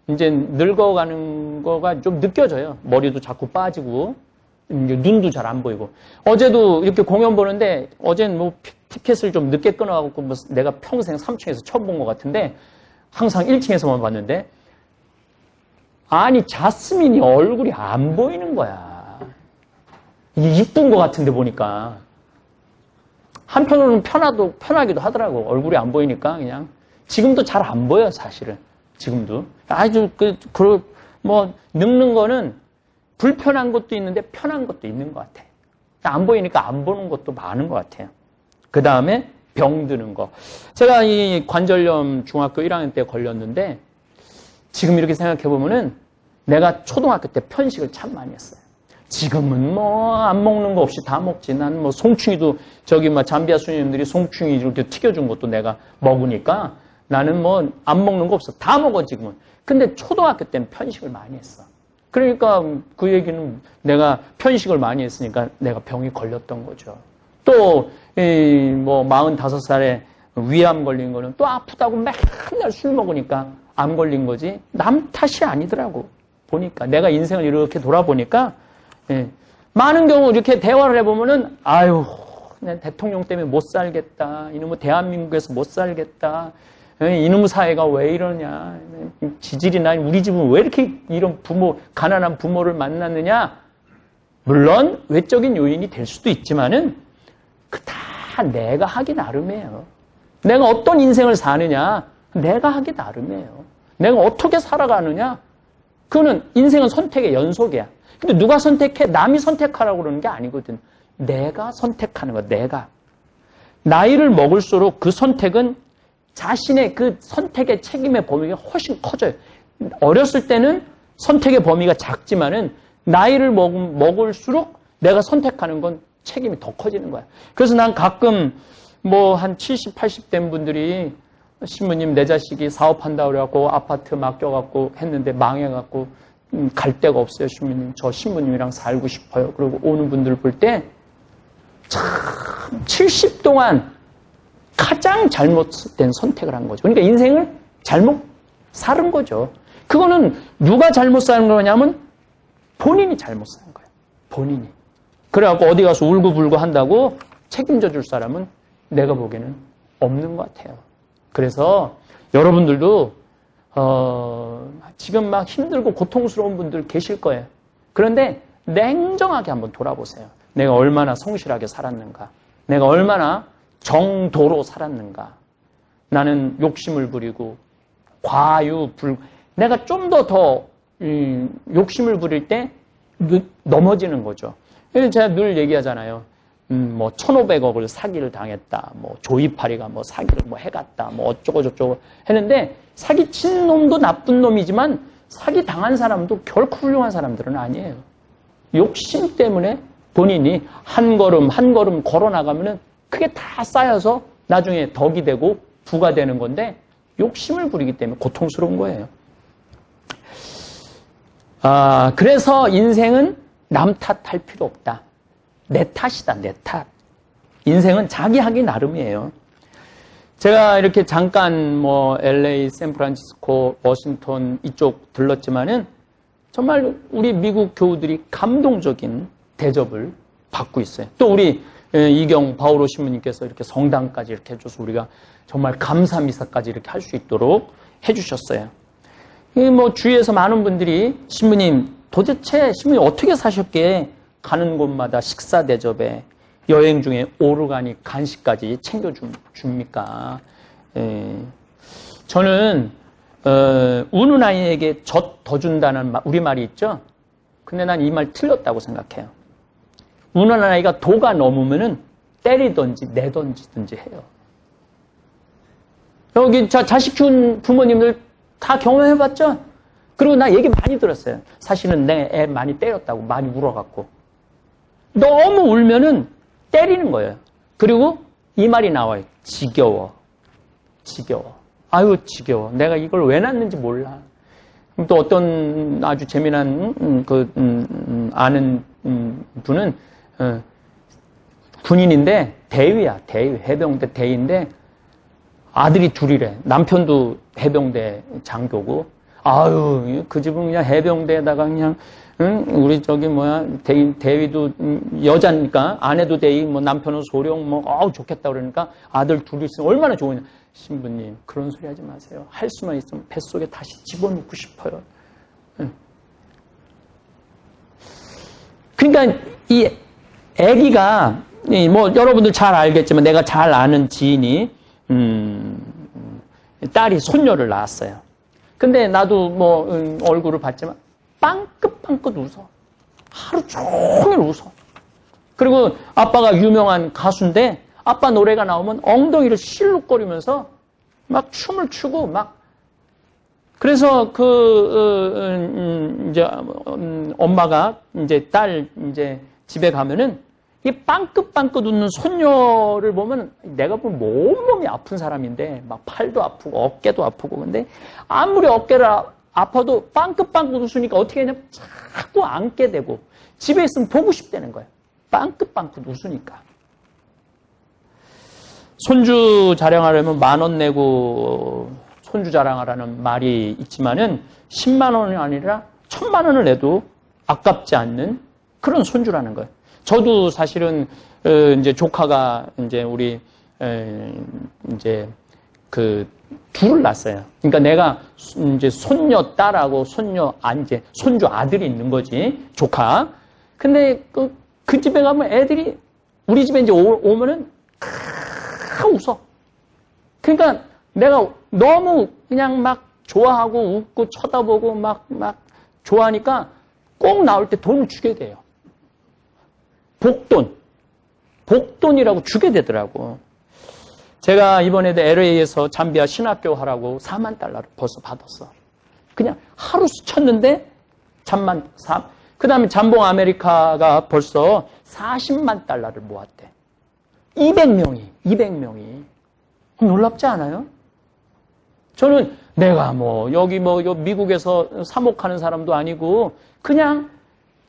이제 늙어가는 거가 좀 느껴져요. 머리도 자꾸 빠지고, 이제 눈도 잘 안 보이고. 어제도 이렇게 공연 보는데, 어제는 뭐 티켓을 좀 늦게 끊어갖고, 뭐 내가 평생 3층에서 처음 본 것 같은데, 항상 1층에서만 봤는데, 아니, 자스민이 얼굴이 안 보이는 거야. 이게 이쁜 것 같은데 보니까. 한편으로는 편하기도 하더라고. 얼굴이 안 보이니까 그냥. 지금도 잘 안 보여, 사실은. 지금도. 아주, 뭐, 늙는 거는 불편한 것도 있는데 편한 것도 있는 것 같아. 안 보이니까 안 보는 것도 많은 것 같아요. 그 다음에 병드는 거. 제가 이 관절염 중학교 1학년 때 걸렸는데, 지금 이렇게 생각해보면은 내가 초등학교 때 편식을 참 많이 했어요. 지금은 뭐 안 먹는 거 없이 다 먹지. 난 뭐 송충이도 저기 막 잠비아 수녀님들이 송충이 이렇게 튀겨준 것도 내가 먹으니까 나는 뭐 안 먹는 거 없어. 다 먹어 지금은. 근데 초등학교 때는 편식을 많이 했어. 그러니까 그 얘기는 내가 편식을 많이 했으니까 내가 병이 걸렸던 거죠. 또 뭐 45살에 위암 걸린 거는 또 아프다고 맨날 술 먹으니까 암 걸린 거지 남 탓이 아니더라고. 보니까 내가 인생을 이렇게 돌아보니까 많은 경우 이렇게 대화를 해보면은 아유 내 대통령 때문에 못 살겠다. 이놈의 대한민국에서 못 살겠다. 이놈의 사회가 왜 이러냐. 지질이나 우리 집은 왜 이렇게 이런 가난한 부모를 만났느냐. 물론 외적인 요인이 될 수도 있지만은 그 다 내가 하기 나름이에요. 내가 어떤 인생을 사느냐. 내가 하기 나름이에요. 내가 어떻게 살아가느냐. 그거는 인생은 선택의 연속이야. 근데 누가 선택해? 남이 선택하라고 그러는 게 아니거든. 내가 선택하는 거야. 내가. 나이를 먹을수록 그 선택은 자신의 그 선택의 책임의 범위가 훨씬 커져요. 어렸을 때는 선택의 범위가 작지만은 나이를 먹을수록 내가 선택하는 건 책임이 더 커지는 거야. 그래서 난 가끔 뭐 한 70, 80 된 분들이 신부님 내 자식이 사업한다고 그래갖고 아파트 맡겨갖고 했는데 망해갖고 갈 데가 없어요. 신부님 저 신부님이랑 살고 싶어요. 그리고 오는 분들 볼 때 참 70 동안 가장 잘못된 선택을 한 거죠. 그러니까 인생을 잘못 살은 거죠. 그거는 누가 잘못 사는 거냐면 본인이 잘못 사는 거예요. 본인이. 그래갖고 어디 가서 울고불고 한다고 책임져 줄 사람은 내가 보기에는 없는 것 같아요. 그래서 여러분들도 지금 막 힘들고 고통스러운 분들 계실 거예요. 그런데 냉정하게 한번 돌아보세요. 내가 얼마나 성실하게 살았는가. 내가 얼마나 정도로 살았는가. 나는 욕심을 부리고 내가 좀 더 욕심을 부릴 때 넘어지는 거죠. 제가 늘 얘기하잖아요. 뭐 1,500억을 사기를 당했다. 뭐 조이파리가 뭐 사기를 뭐 해갔다. 뭐 어쩌고 저쩌고 했는데 사기 친 놈도 나쁜 놈이지만 사기 당한 사람도 결코 훌륭한 사람들은 아니에요. 욕심 때문에 본인이 한 걸음 한 걸음 걸어 나가면은 그게 다 쌓여서 나중에 덕이 되고 부가 되는 건데 욕심을 부리기 때문에 고통스러운 거예요. 그래서 인생은 남 탓할 필요 없다. 내 탓이다, 내 탓. 인생은 자기 하기 나름이에요. 제가 이렇게 잠깐 뭐 LA, 샌프란시스코, 워싱턴 이쪽 들렀지만은 정말 우리 미국 교우들이 감동적인 대접을 받고 있어요. 또 우리 이경 바오로 신부님께서 이렇게 성당까지 이렇게 해줘서 우리가 정말 감사 미사까지 이렇게 할 수 있도록 해주셨어요. 뭐 주위에서 많은 분들이 신부님 도대체 신부님 어떻게 사셨기에 가는 곳마다 식사 대접에 여행 중에 오르가닉 간식까지 챙겨줍니까? 저는 우는 아이에게 젖 더 준다는 우리말이 있죠? 근데 난 이 말 틀렸다고 생각해요. 우는 아이가 도가 넘으면은 때리든지 내던지든지 해요. 여기 자식 키운 부모님들 다 경험해봤죠? 그리고 나 얘기 많이 들었어요. 사실은 내 애 많이 때렸다고 많이 울어갖고. 너무 울면은 때리는 거예요. 그리고 이 말이 나와요. 지겨워. 지겨워. 아유 지겨워. 내가 이걸 왜 낳는지 몰라. 또 어떤 아주 재미난 아는 분은 군인인데 대위야. 대위. 해병대 대위인데 아들이 둘이래. 남편도 해병대 장교고 아유, 그 집은 그냥 해병대에다가 그냥, 응? 우리 저기 뭐야, 대위도 여자니까, 아내도 대위, 뭐 남편은 소령, 뭐, 아우, 좋겠다 그러니까 아들 둘이 있으면 얼마나 좋으냐. 신부님, 그런 소리 하지 마세요. 할 수만 있으면 뱃속에 다시 집어넣고 싶어요. 응. 그러니까 이 아기가, 뭐 여러분들 잘 알겠지만 내가 잘 아는 지인이, 딸이 손녀를 낳았어요. 근데 나도 뭐 얼굴을 봤지만 빵긋빵긋 웃어. 하루 종일 웃어. 그리고 아빠가 유명한 가수인데 아빠 노래가 나오면 엉덩이를 실룩거리면서 막 춤을 추고 막. 그래서 이제 엄마가 이제 딸 이제 집에 가면은 이 빵긋빵긋 웃는 손녀를 보면 내가 보면 온몸이 아픈 사람인데 막 팔도 아프고 어깨도 아프고 근데 아무리 어깨가 아파도 빵긋빵긋 웃으니까 어떻게 하냐면 자꾸 안게 되고 집에 있으면 보고 싶다는 거예요. 빵긋빵긋 웃으니까. 손주 자랑하려면 10,000원 내고 손주 자랑하라는 말이 있지만은 10만 원이 아니라 1,000만 원을 내도 아깝지 않는 그런 손주라는 거예요. 저도 사실은 이제 조카가 이제 우리 이제 그 둘을 낳았어요. 그러니까 내가 이제 손녀 딸하고 손녀 이제 손주 아들이 있는 거지 조카. 근데 그 집에 가면 애들이 우리 집에 이제 오면은 웃어. 그러니까 내가 너무 그냥 막 좋아하고 웃고 쳐다보고 막 좋아하니까 꼭 나올 때 돈을 주게 돼요. 복돈이라고 주게 되더라고. 제가 이번에도 LA에서 잠비아 신학교 하라고 $40,000를 벌써 받았어. 그냥 하루 스쳤는데 그 다음에 잠봉 아메리카가 벌써 $400,000를 모았대. 200명이. 놀랍지 않아요? 저는 내가 여기 미국에서 사목하는 사람도 아니고 그냥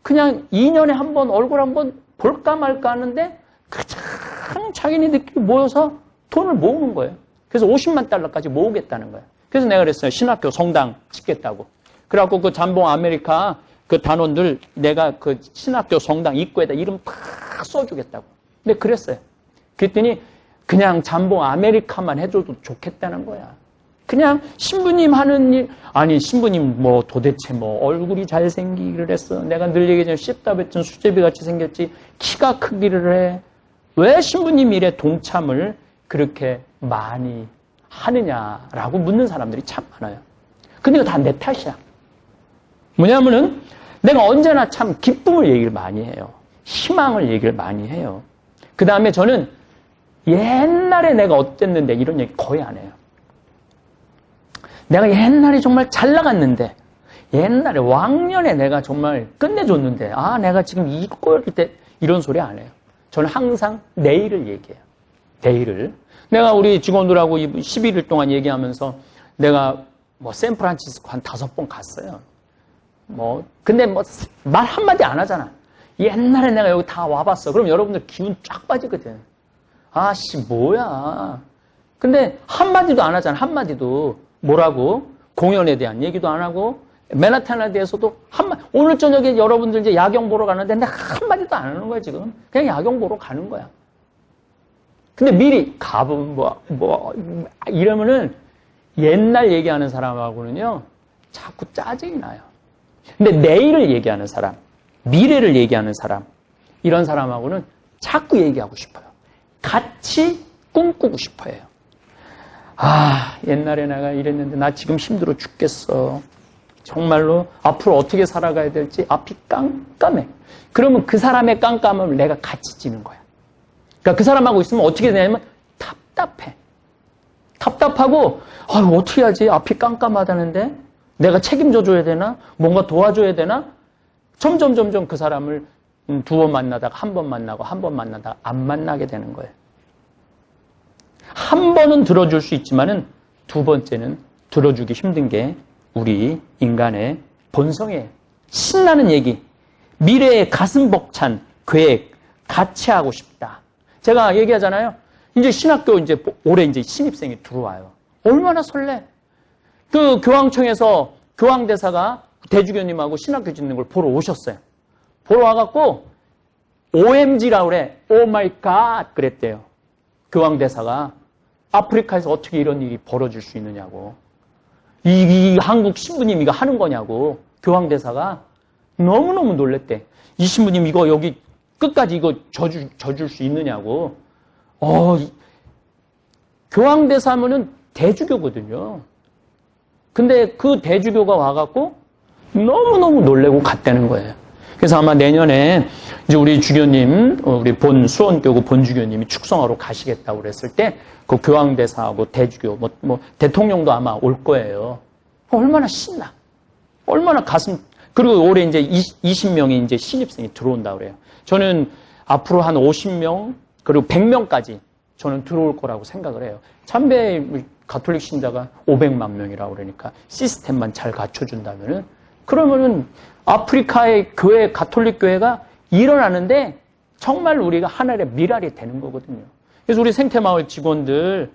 2년에 한 번 얼굴 한번 볼까 말까 하는데 그냥 자기네들끼리 모여서 돈을 모으는 거예요. 그래서 $500,000까지 모으겠다는 거예요. 그래서 내가 그랬어요. 신학교 성당 짓겠다고. 그래갖고 그 잠봉 아메리카 그 단원들 내가 그 신학교 성당 입구에다 이름 팍 써주겠다고. 근데 그랬어요. 그랬더니 그냥 잠봉 아메리카만 해줘도 좋겠다는 거야. 그냥 신부님 하는 일, 아니 신부님 도대체 얼굴이 잘생기기를 했어. 내가 늘 얘기하잖아. 씹다 뱉은 수제비 같이 생겼지. 키가 크기를 해. 왜 신부님 일에 동참을 그렇게 많이 하느냐라고 묻는 사람들이 참 많아요. 근데 이거 다 내 탓이야. 뭐냐면은 내가 언제나 참 기쁨을 얘기를 많이 해요. 희망을 얘기를 많이 해요. 그 다음에 저는 옛날에 내가 어땠는데 이런 얘기 거의 안 해요. 내가 옛날에 정말 잘 나갔는데 옛날에 왕년에 내가 정말 끝내줬는데 내가 지금 이럴 때 이런 소리 안 해요. 저는 항상 내일을 얘기해요. 내일을. 내가 우리 직원들하고 11일 동안 얘기하면서 내가 샌프란시스코 한 5번 갔어요. 근데 말 한마디 안 하잖아. 옛날에 내가 여기 다 와봤어. 그럼 여러분들 기운 쫙 빠지거든. 뭐야. 근데 한마디도 안 하잖아. 한마디도. 뭐라고? 공연에 대한 얘기도 안 하고, 맨하탄에 대해서도 오늘 저녁에 여러분들 이제 야경 보러 가는데 내가 한마디도 안 하는 거야, 지금. 그냥 야경 보러 가는 거야. 근데 미리 가보면 이러면은 옛날 얘기하는 사람하고는요, 자꾸 짜증이 나요. 근데 내일을 얘기하는 사람, 미래를 얘기하는 사람, 이런 사람하고는 자꾸 얘기하고 싶어요. 같이 꿈꾸고 싶어요. 옛날에 내가 이랬는데 나 지금 힘들어 죽겠어. 정말로 앞으로 어떻게 살아가야 될지 앞이 깜깜해. 그러면 그 사람의 깜깜함을 내가 같이 지는 거야. 그러니까 그 사람하고 있으면 어떻게 되냐면 답답해. 답답하고 어떻게 하지? 앞이 깜깜하다는데 내가 책임져 줘야 되나? 뭔가 도와줘야 되나? 점점 그 사람을 2번 만나다가 1번 만나고 1번 만나다가 안 만나게 되는 거예요. 한 번은 들어줄 수 있지만은 2번째는 들어주기 힘든 게 우리 인간의 본성이에요. 신나는 얘기, 미래의 가슴 벅찬 계획, 같이 하고 싶다. 제가 얘기하잖아요. 이제 신학교 올해 신입생이 들어와요. 얼마나 설레. 그 교황청에서 교황대사가 대주교님하고 신학교 짓는 걸 보러 오셨어요. 보러 와갖고 OMG라고 그래. 오 마이 갓 그랬대요. 교황대사가 아프리카에서 어떻게 이런 일이 벌어질 수 있느냐고. 이 한국 신부님 이거 하는 거냐고. 교황대사가 너무너무 놀랬대. 이 신부님 이거 여기 끝까지 이거 져줄 수 있느냐고. 교황대사면은 대주교거든요. 근데 그 대주교가 와갖고 너무너무 놀래고 갔다는 거예요. 그래서 아마 내년에 이제 우리 주교님, 우리 본 수원교구 본주교님이 축성하러 가시겠다고 그랬을 때 그 교황대사하고 대주교, 대통령도 아마 올 거예요. 얼마나 신나. 얼마나 그리고 올해 이제 20명이 이제 신입생이 들어온다고 그래요. 저는 앞으로 한 50명, 그리고 100명까지 저는 들어올 거라고 생각을 해요. 참배 가톨릭 신자가 500만 명이라고 그러니까 시스템만 잘 갖춰준다면은 그러면은 아프리카의 교회, 가톨릭 교회가 일어나는데 정말 우리가 하늘의 미랄이 되는 거거든요. 그래서 우리 생태마을 직원들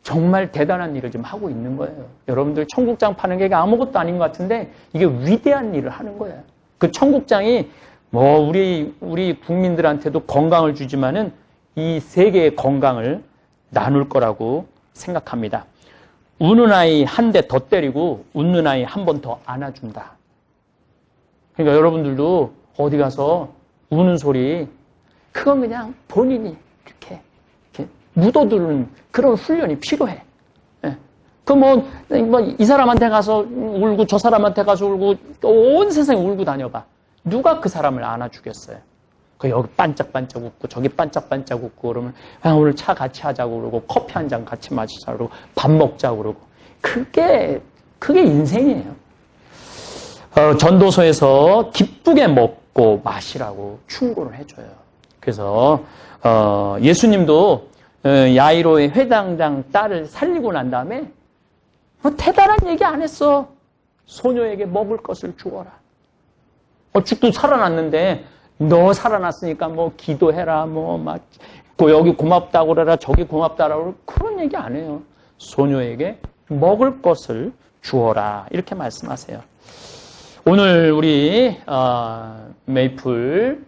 정말 대단한 일을 지금 하고 있는 거예요. 여러분들 청국장 파는 게 아무것도 아닌 것 같은데 이게 위대한 일을 하는 거예요. 그 청국장이 우리 국민들한테도 건강을 주지만은 이 세계의 건강을 나눌 거라고 생각합니다. 우는 아이 한 대 더 때리고 웃는 아이 한 번 더 안아준다. 그러니까 여러분들도 어디 가서 우는 소리, 그건 그냥 본인이 이렇게 묻어두는 그런 훈련이 필요해. 이 사람한테 가서 울고 저 사람한테 가서 울고 온 세상에 울고 다녀봐. 누가 그 사람을 안아주겠어요? 여기 반짝반짝 웃고 저기 반짝반짝 웃고 그러면 오늘 차 같이 하자고 그러고 커피 한 잔 같이 마시자고 그러고 밥 먹자고 그러고 그게 인생이에요. 전도서에서 기쁘게 먹고 마시라고 충고를 해줘요. 그래서 예수님도 야이로의 회당장 딸을 살리고 난 다음에 대단한 얘기 안 했어. 소녀에게 먹을 것을 주어라. 죽도 살아났는데 너 살아났으니까 기도해라 여기 고맙다고 그래라 저기 고맙다라고 그런 얘기 안 해요. 소녀에게 먹을 것을 주어라 이렇게 말씀하세요. 오늘 우리 메이플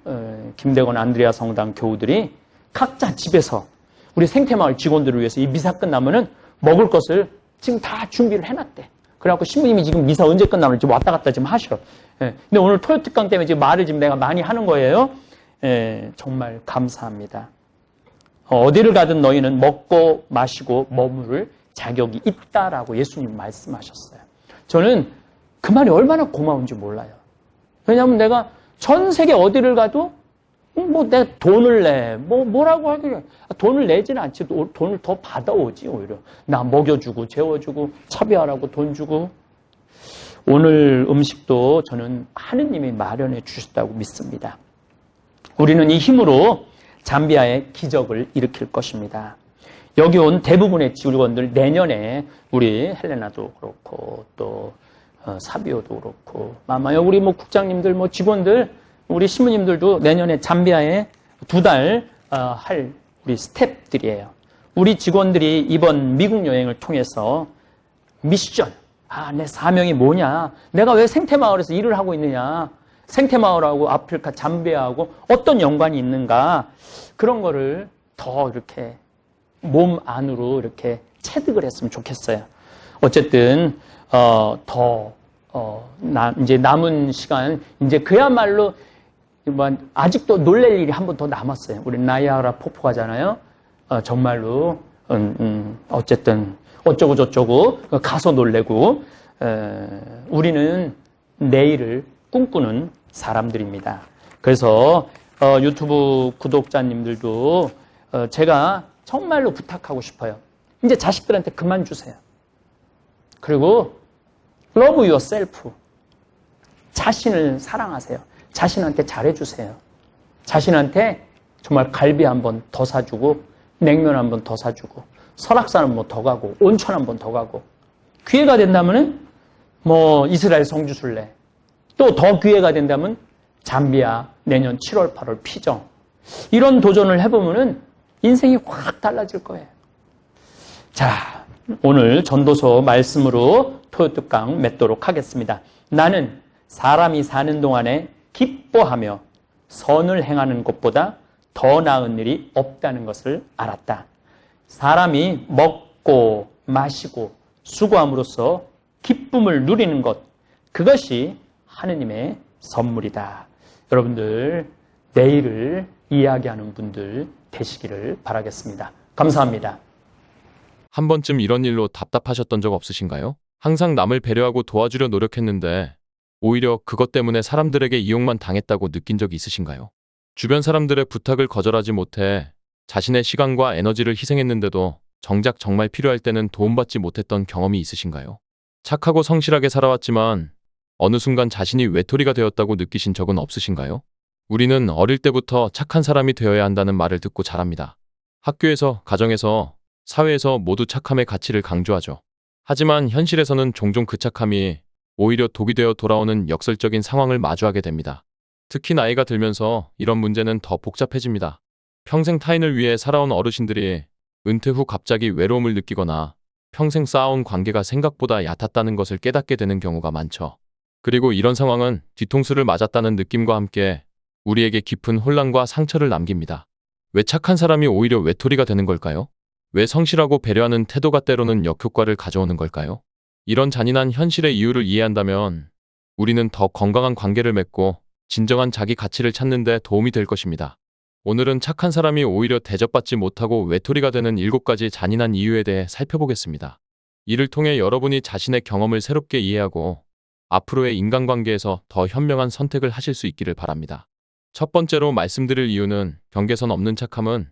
김대건 안드레아 성당 교우들이 각자 집에서 우리 생태마을 직원들을 위해서 이 미사 끝나면은 먹을 것을 지금 다 준비를 해놨대. 그래갖고 신부님이 지금 미사 언제 끝나면 지금 왔다 갔다 지금 하셔. 근데 오늘 토요 특강 때문에 지금 말을 지금 내가 많이 하는 거예요. 정말 감사합니다. 어디를 가든 너희는 먹고 마시고 머무를 자격이 있다라고 예수님 말씀하셨어요. 저는 그 말이 얼마나 고마운지 몰라요. 왜냐하면 내가 전 세계 어디를 가도 내가 돈을 내 뭐라고 하길래 돈을 내지는 않지. 돈을 더 받아오지 오히려. 나 먹여주고 재워주고 차비하라고 돈 주고. 오늘 음식도 저는 하느님이 마련해 주셨다고 믿습니다. 우리는 이 힘으로 잠비아의 기적을 일으킬 것입니다. 여기 온 대부분의 직원들 내년에 우리 헬레나도 그렇고 또 사비오도 그렇고 마마요 우리 국장님들 직원들 우리 신부님들도 내년에 잠비아에 2달 할 우리 스태프들이에요. 우리 직원들이 이번 미국 여행을 통해서 미션, 내 사명이 뭐냐? 내가 왜 생태마을에서 일을 하고 있느냐? 생태마을하고 아프리카 잠비아하고 어떤 연관이 있는가? 그런 거를 더 이렇게 몸 안으로 이렇게 체득을 했으면 좋겠어요. 어쨌든 이제 남은 시간 이제 그야말로 아직도 놀랄 일이 한 번 더 남았어요. 우리 나이아가라 폭포 가잖아요. 정말로 어쨌든 어쩌고 저쩌고 가서 놀래고 우리는 내일을 꿈꾸는 사람들입니다. 그래서 유튜브 구독자님들도 제가 정말로 부탁하고 싶어요. 이제 자식들한테 그만 주세요. 그리고 love yourself. 자신을 사랑하세요. 자신한테 잘해주세요. 자신한테 정말 갈비 한 번 더 사주고 냉면 한 번 더 사주고 설악산 한 번 더 가고 온천 한 번 더 가고 기회가 된다면은 이스라엘 성지순례 또 더 기회가 된다면 잠비아 내년 7월 8월 피정 이런 도전을 해보면은 인생이 확 달라질 거예요. 자, 오늘 전도서 말씀으로 토요특강 맺도록 하겠습니다. 나는 사람이 사는 동안에 기뻐하며 선을 행하는 것보다 더 나은 일이 없다는 것을 알았다. 사람이 먹고 마시고 수고함으로써 기쁨을 누리는 것, 그것이 하느님의 선물이다. 여러분들, 내일을 이야기하는 분들 되시기를 바라겠습니다. 감사합니다.
한 번쯤 이런 일로 답답하셨던 적 없으신가요? 항상 남을 배려하고 도와주려 노력했는데 오히려 그것 때문에 사람들에게 이용만 당했다고 느낀 적이 있으신가요? 주변 사람들의 부탁을 거절하지 못해 자신의 시간과 에너지를 희생했는데도 정작 정말 필요할 때는 도움받지 못했던 경험이 있으신가요? 착하고 성실하게 살아왔지만 어느 순간 자신이 외톨이가 되었다고 느끼신 적은 없으신가요? 우리는 어릴 때부터 착한 사람이 되어야 한다는 말을 듣고 자랍니다. 학교에서, 가정에서, 사회에서 모두 착함의 가치를 강조하죠. 하지만 현실에서는 종종 그 착함이 오히려 독이 되어 돌아오는 역설적인 상황을 마주하게 됩니다. 특히 나이가 들면서 이런 문제는 더 복잡해집니다. 평생 타인을 위해 살아온 어르신들이 은퇴 후 갑자기 외로움을 느끼거나 평생 쌓아온 관계가 생각보다 얕았다는 것을 깨닫게 되는 경우가 많죠. 그리고 이런 상황은 뒤통수를 맞았다는 느낌과 함께 우리에게 깊은 혼란과 상처를 남깁니다. 왜 착한 사람이 오히려 외톨이가 되는 걸까요? 왜 성실하고 배려하는 태도가 때로는 역효과를 가져오는 걸까요? 이런 잔인한 현실의 이유를 이해한다면 우리는 더 건강한 관계를 맺고 진정한 자기 가치를 찾는 데 도움이 될 것입니다. 오늘은 착한 사람이 오히려 대접받지 못하고 외톨이가 되는 7가지 잔인한 이유에 대해 살펴보겠습니다. 이를 통해 여러분이 자신의 경험을 새롭게 이해하고 앞으로의 인간관계에서 더 현명한 선택을 하실 수 있기를 바랍니다. 첫 번째로 말씀드릴 이유는 경계선 없는 착함은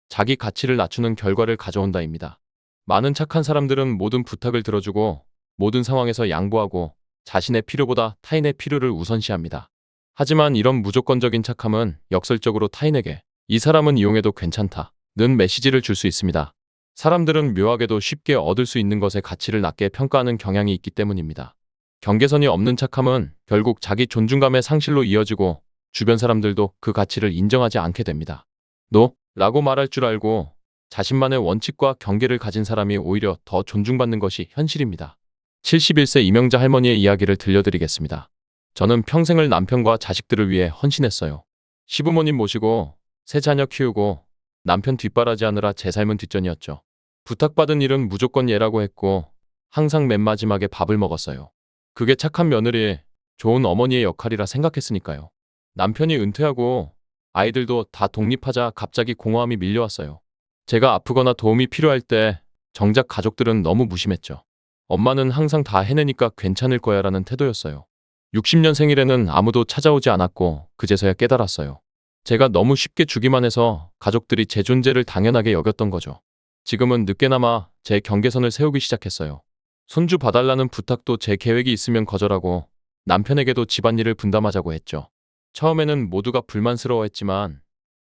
자기 가치를 낮추는 결과를 가져온다입니다. 많은 착한 사람들은 모든 부탁을 들어주고 모든 상황에서 양보하고 자신의 필요보다 타인의 필요를 우선시합니다. 하지만 이런 무조건적인 착함은 역설적으로 타인에게 이 사람은 이용해도 괜찮다는 메시지를 줄 수 있습니다. 사람들은 묘하게도 쉽게 얻을 수 있는 것의 가치를 낮게 평가하는 경향이 있기 때문입니다. 경계선이 없는 착함은 결국 자기 존중감의 상실로 이어지고 주변 사람들도 그 가치를 인정하지 않게 됩니다. 너? 라고 말할 줄 알고 자신만의 원칙과 경계를 가진 사람이 오히려 더 존중받는 것이 현실입니다. 71세 이명자 할머니의 이야기를 들려드리겠습니다. 저는 평생을 남편과 자식들을 위해 헌신했어요. 시부모님 모시고 세 자녀 키우고 남편 뒷바라지하느라 제 삶은 뒷전이었죠. 부탁받은 일은 무조건 예라고 했고 항상 맨 마지막에 밥을 먹었어요. 그게 착한 며느리, 좋은 어머니의 역할이라 생각했으니까요. 남편이 은퇴하고 아이들도 다 독립하자 갑자기 공허함이 밀려왔어요. 제가 아프거나 도움이 필요할 때 정작 가족들은 너무 무심했죠. 엄마는 항상 다 해내니까 괜찮을 거야 라는 태도였어요. 60년 생일에는 아무도 찾아오지 않았고 그제서야 깨달았어요. 제가 너무 쉽게 주기만 해서 가족들이 제 존재를 당연하게 여겼던 거죠. 지금은 늦게나마 제 경계선을 세우기 시작했어요. 손주 봐달라는 부탁도 제 계획이 있으면 거절하고 남편에게도 집안일을 분담하자고 했죠. 처음에는 모두가 불만스러워했지만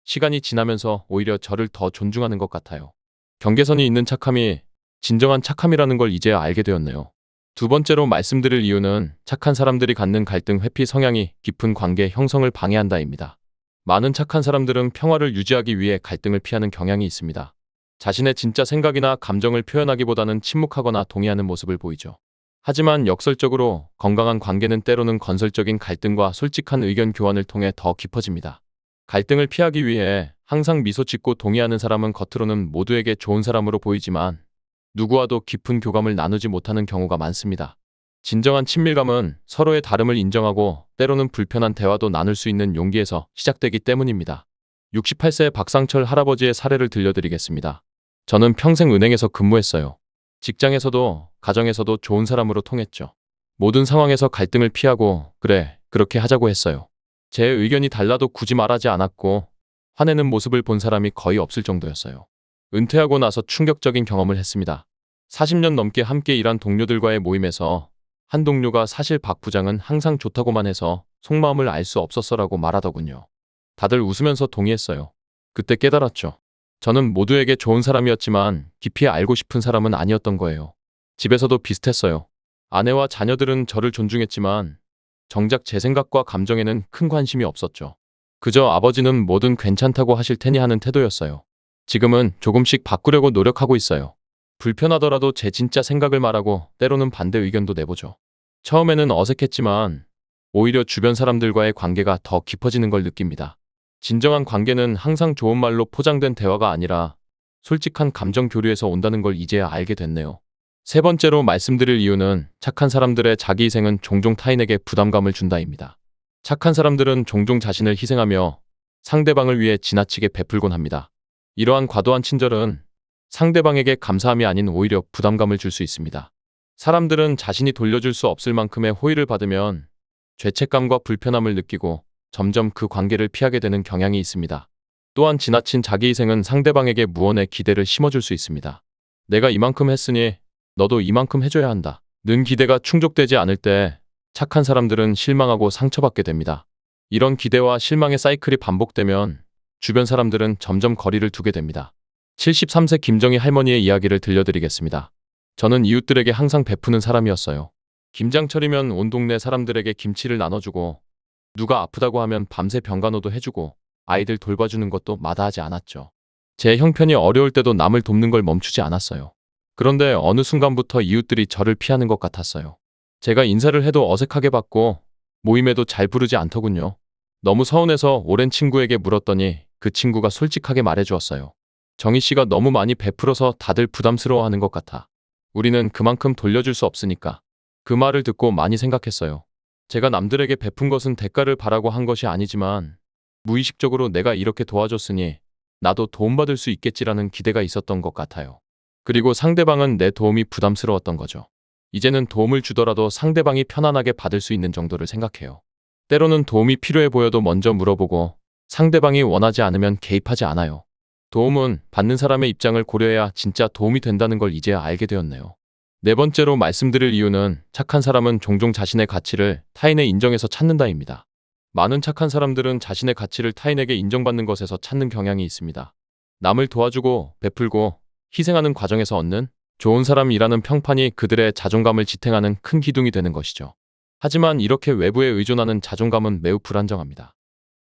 시간이 지나면서 오히려 저를 더 존중하는 것 같아요. 경계선이 있는 착함이 진정한 착함이라는 걸 이제야 알게 되었네요. 두 번째로 말씀드릴 이유는 착한 사람들이 갖는 갈등 회피 성향이 깊은 관계 형성을 방해한다입니다. 많은 착한 사람들은 평화를 유지하기 위해 갈등을 피하는 경향이 있습니다. 자신의 진짜 생각이나 감정을 표현하기보다는 침묵하거나 동의하는 모습을 보이죠. 하지만 역설적으로 건강한 관계는 때로는 건설적인 갈등과 솔직한 의견 교환을 통해 더 깊어집니다. 갈등을 피하기 위해 항상 미소 짓고 동의하는 사람은 겉으로는 모두에게 좋은 사람으로 보이지만 누구와도 깊은 교감을 나누지 못하는 경우가 많습니다. 진정한 친밀감은 서로의 다름을 인정하고 때로는 불편한 대화도 나눌 수 있는 용기에서 시작되기 때문입니다. 68세 박상철 할아버지의 사례를 들려드리겠습니다. 저는 평생 은행에서 근무했어요. 직장에서도 가정에서도 좋은 사람으로 통했죠. 모든 상황에서 갈등을 피하고 그래, 그렇게 하자고 했어요. 제 의견이 달라도 굳이 말하지 않았고 화내는 모습을 본 사람이 거의 없을 정도였어요. 은퇴하고 나서 충격적인 경험을 했습니다. 40년 넘게 함께 일한 동료들과의 모임에서 한 동료가 사실 박 부장은 항상 좋다고만 해서 속마음을 알 수 없었어라고 말하더군요. 다들 웃으면서 동의했어요. 그때 깨달았죠. 저는 모두에게 좋은 사람이었지만 깊이 알고 싶은 사람은 아니었던 거예요. 집에서도 비슷했어요. 아내와 자녀들은 저를 존중했지만 정작 제 생각과 감정에는 큰 관심이 없었죠. 그저 아버지는 뭐든 괜찮다고 하실 테니 하는 태도였어요. 지금은 조금씩 바꾸려고 노력하고 있어요. 불편하더라도 제 진짜 생각을 말하고 때로는 반대 의견도 내보죠. 처음에는 어색했지만 오히려 주변 사람들과의 관계가 더 깊어지는 걸 느낍니다. 진정한 관계는 항상 좋은 말로 포장된 대화가 아니라 솔직한 감정 교류에서 온다는 걸 이제야 알게 됐네요. 세 번째로 말씀드릴 이유는 착한 사람들의 자기희생은 종종 타인에게 부담감을 준다입니다. 착한 사람들은 종종 자신을 희생하며 상대방을 위해 지나치게 베풀곤 합니다. 이러한 과도한 친절은 상대방에게 감사함이 아닌 오히려 부담감을 줄 수 있습니다. 사람들은 자신이 돌려줄 수 없을 만큼의 호의를 받으면 죄책감과 불편함을 느끼고 점점 그 관계를 피하게 되는 경향이 있습니다. 또한 지나친 자기희생은 상대방에게 무언의 기대를 심어줄 수 있습니다. 내가 이만큼 했으니 너도 이만큼 해줘야 한다. 는 기대가 충족되지 않을 때 착한 사람들은 실망하고 상처받게 됩니다. 이런 기대와 실망의 사이클이 반복되면 주변 사람들은 점점 거리를 두게 됩니다. 73세 김정희 할머니의 이야기를 들려드리겠습니다. 저는 이웃들에게 항상 베푸는 사람이었어요. 김장철이면 온 동네 사람들에게 김치를 나눠주고 누가 아프다고 하면 밤새 병간호도 해주고 아이들 돌봐주는 것도 마다하지 않았죠. 제 형편이 어려울 때도 남을 돕는 걸 멈추지 않았어요. 그런데 어느 순간부터 이웃들이 저를 피하는 것 같았어요. 제가 인사를 해도 어색하게 받고 모임에도 잘 부르지 않더군요. 너무 서운해서 오랜 친구에게 물었더니 그 친구가 솔직하게 말해주었어요. 정희 씨가 너무 많이 베풀어서 다들 부담스러워하는 것 같아. 우리는 그만큼 돌려줄 수 없으니까. 그 말을 듣고 많이 생각했어요. 제가 남들에게 베푼 것은 대가를 바라고 한 것이 아니지만 무의식적으로 내가 이렇게 도와줬으니 나도 도움받을 수 있겠지라는 기대가 있었던 것 같아요. 그리고 상대방은 내 도움이 부담스러웠던 거죠. 이제는 도움을 주더라도 상대방이 편안하게 받을 수 있는 정도를 생각해요. 때로는 도움이 필요해 보여도 먼저 물어보고 상대방이 원하지 않으면 개입하지 않아요. 도움은 받는 사람의 입장을 고려해야 진짜 도움이 된다는 걸 이제야 알게 되었네요. 네 번째로 말씀드릴 이유는 착한 사람은 종종 자신의 가치를 타인의 인정에서 찾는다입니다. 많은 착한 사람들은 자신의 가치를 타인에게 인정받는 것에서 찾는 경향이 있습니다. 남을 도와주고 베풀고 희생하는 과정에서 얻는 좋은 사람이라는 평판이 그들의 자존감을 지탱하는 큰 기둥이 되는 것이죠. 하지만 이렇게 외부에 의존하는 자존감은 매우 불안정합니다.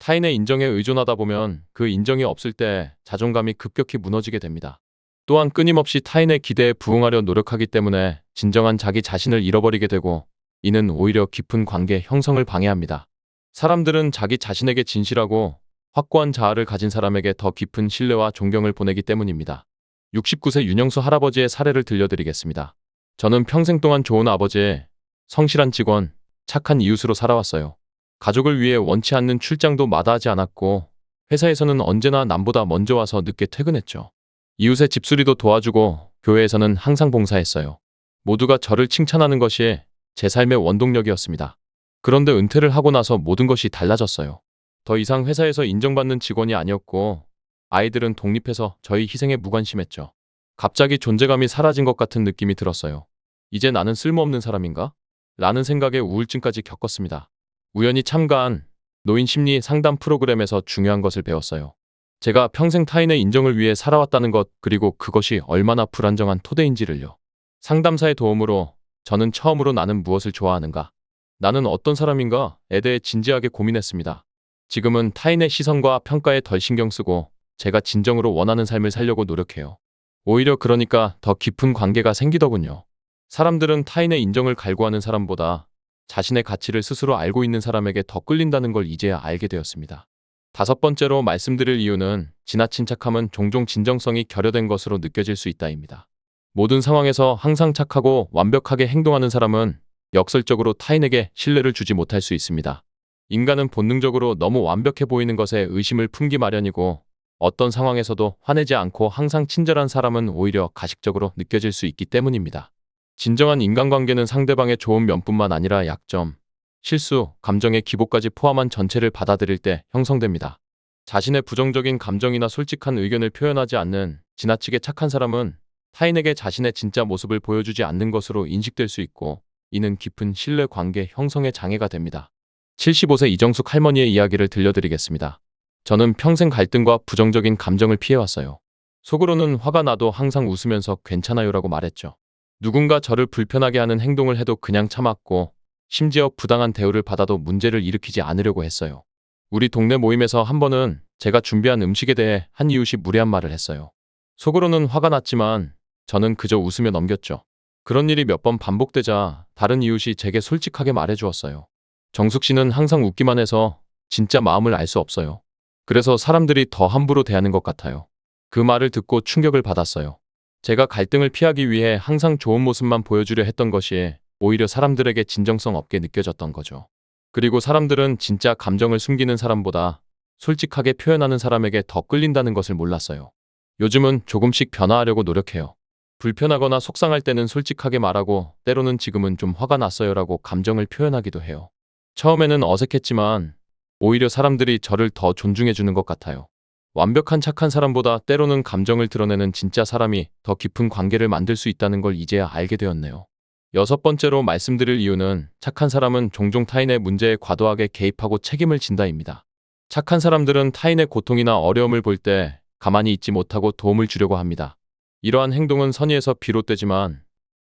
타인의 인정에 의존하다 보면 그 인정이 없을 때 자존감이 급격히 무너지게 됩니다. 또한 끊임없이 타인의 기대에 부응하려 노력하기 때문에 진정한 자기 자신을 잃어버리게 되고 이는 오히려 깊은 관계 형성을 방해합니다. 사람들은 자기 자신에게 진실하고 확고한 자아를 가진 사람에게 더 깊은 신뢰와 존경을 보내기 때문입니다. 69세 윤영수 할아버지의 사례를 들려드리겠습니다. 저는 평생 동안 좋은 아버지, 성실한 직원, 착한 이웃으로 살아왔어요. 가족을 위해 원치 않는 출장도 마다하지 않았고 회사에서는 언제나 남보다 먼저 와서 늦게 퇴근했죠. 이웃의 집수리도 도와주고 교회에서는 항상 봉사했어요. 모두가 저를 칭찬하는 것이 제 삶의 원동력이었습니다. 그런데 은퇴를 하고 나서 모든 것이 달라졌어요. 더 이상 회사에서 인정받는 직원이 아니었고 아이들은 독립해서 저희 희생에 무관심했죠. 갑자기 존재감이 사라진 것 같은 느낌이 들었어요. 이제 나는 쓸모없는 사람인가? 라는 생각에 우울증까지 겪었습니다. 우연히 참가한 노인 심리 상담 프로그램에서 중요한 것을 배웠어요. 제가 평생 타인의 인정을 위해 살아왔다는 것, 그리고 그것이 얼마나 불안정한 토대인지를요. 상담사의 도움으로 저는 처음으로 나는 무엇을 좋아하는가? 나는 어떤 사람인가?에 대해 진지하게 고민했습니다. 지금은 타인의 시선과 평가에 덜 신경 쓰고 제가 진정으로 원하는 삶을 살려고 노력해요. 오히려 그러니까 더 깊은 관계가 생기더군요. 사람들은 타인의 인정을 갈구하는 사람보다 자신의 가치를 스스로 알고 있는 사람에게 더 끌린다는 걸 이제야 알게 되었습니다. 다섯 번째로 말씀드릴 이유는 지나친 착함은 종종 진정성이 결여된 것으로 느껴질 수 있다입니다. 모든 상황에서 항상 착하고 완벽하게 행동하는 사람은 역설적으로 타인에게 신뢰를 주지 못할 수 있습니다. 인간은 본능적으로 너무 완벽해 보이는 것에 의심을 품기 마련이고 어떤 상황에서도 화내지 않고 항상 친절한 사람은 오히려 가식적으로 느껴질 수 있기 때문입니다. 진정한 인간관계는 상대방의 좋은 면뿐만 아니라 약점, 실수, 감정의 기복까지 포함한 전체를 받아들일 때 형성됩니다. 자신의 부정적인 감정이나 솔직한 의견을 표현하지 않는 지나치게 착한 사람은 타인에게 자신의 진짜 모습을 보여주지 않는 것으로 인식될 수 있고 이는 깊은 신뢰 관계 형성에 장애가 됩니다. 75세 이정숙 할머니의 이야기를 들려드리겠습니다. 저는 평생 갈등과 부정적인 감정을 피해왔어요. 속으로는 화가 나도 항상 웃으면서 괜찮아요라고 말했죠. 누군가 저를 불편하게 하는 행동을 해도 그냥 참았고 심지어 부당한 대우를 받아도 문제를 일으키지 않으려고 했어요. 우리 동네 모임에서 한 번은 제가 준비한 음식에 대해 한 이웃이 무례한 말을 했어요. 속으로는 화가 났지만 저는 그저 웃으며 넘겼죠. 그런 일이 몇 번 반복되자 다른 이웃이 제게 솔직하게 말해주었어요. 정숙 씨는 항상 웃기만 해서 진짜 마음을 알 수 없어요. 그래서 사람들이 더 함부로 대하는 것 같아요. 그 말을 듣고 충격을 받았어요. 제가 갈등을 피하기 위해 항상 좋은 모습만 보여주려 했던 것이 오히려 사람들에게 진정성 없게 느껴졌던 거죠. 그리고 사람들은 진짜 감정을 숨기는 사람보다 솔직하게 표현하는 사람에게 더 끌린다는 것을 몰랐어요. 요즘은 조금씩 변화하려고 노력해요. 불편하거나 속상할 때는 솔직하게 말하고 때로는 지금은 좀 화가 났어요라고 감정을 표현하기도 해요. 처음에는 어색했지만 오히려 사람들이 저를 더 존중해 주는 것 같아요. 완벽한 착한 사람보다 때로는 감정을 드러내는 진짜 사람이 더 깊은 관계를 만들 수 있다는 걸 이제야 알게 되었네요. 여섯 번째로 말씀드릴 이유는 착한 사람은 종종 타인의 문제에 과도하게 개입하고 책임을 진다입니다. 착한 사람들은 타인의 고통이나 어려움을 볼 때 가만히 있지 못하고 도움을 주려고 합니다. 이러한 행동은 선의에서 비롯되지만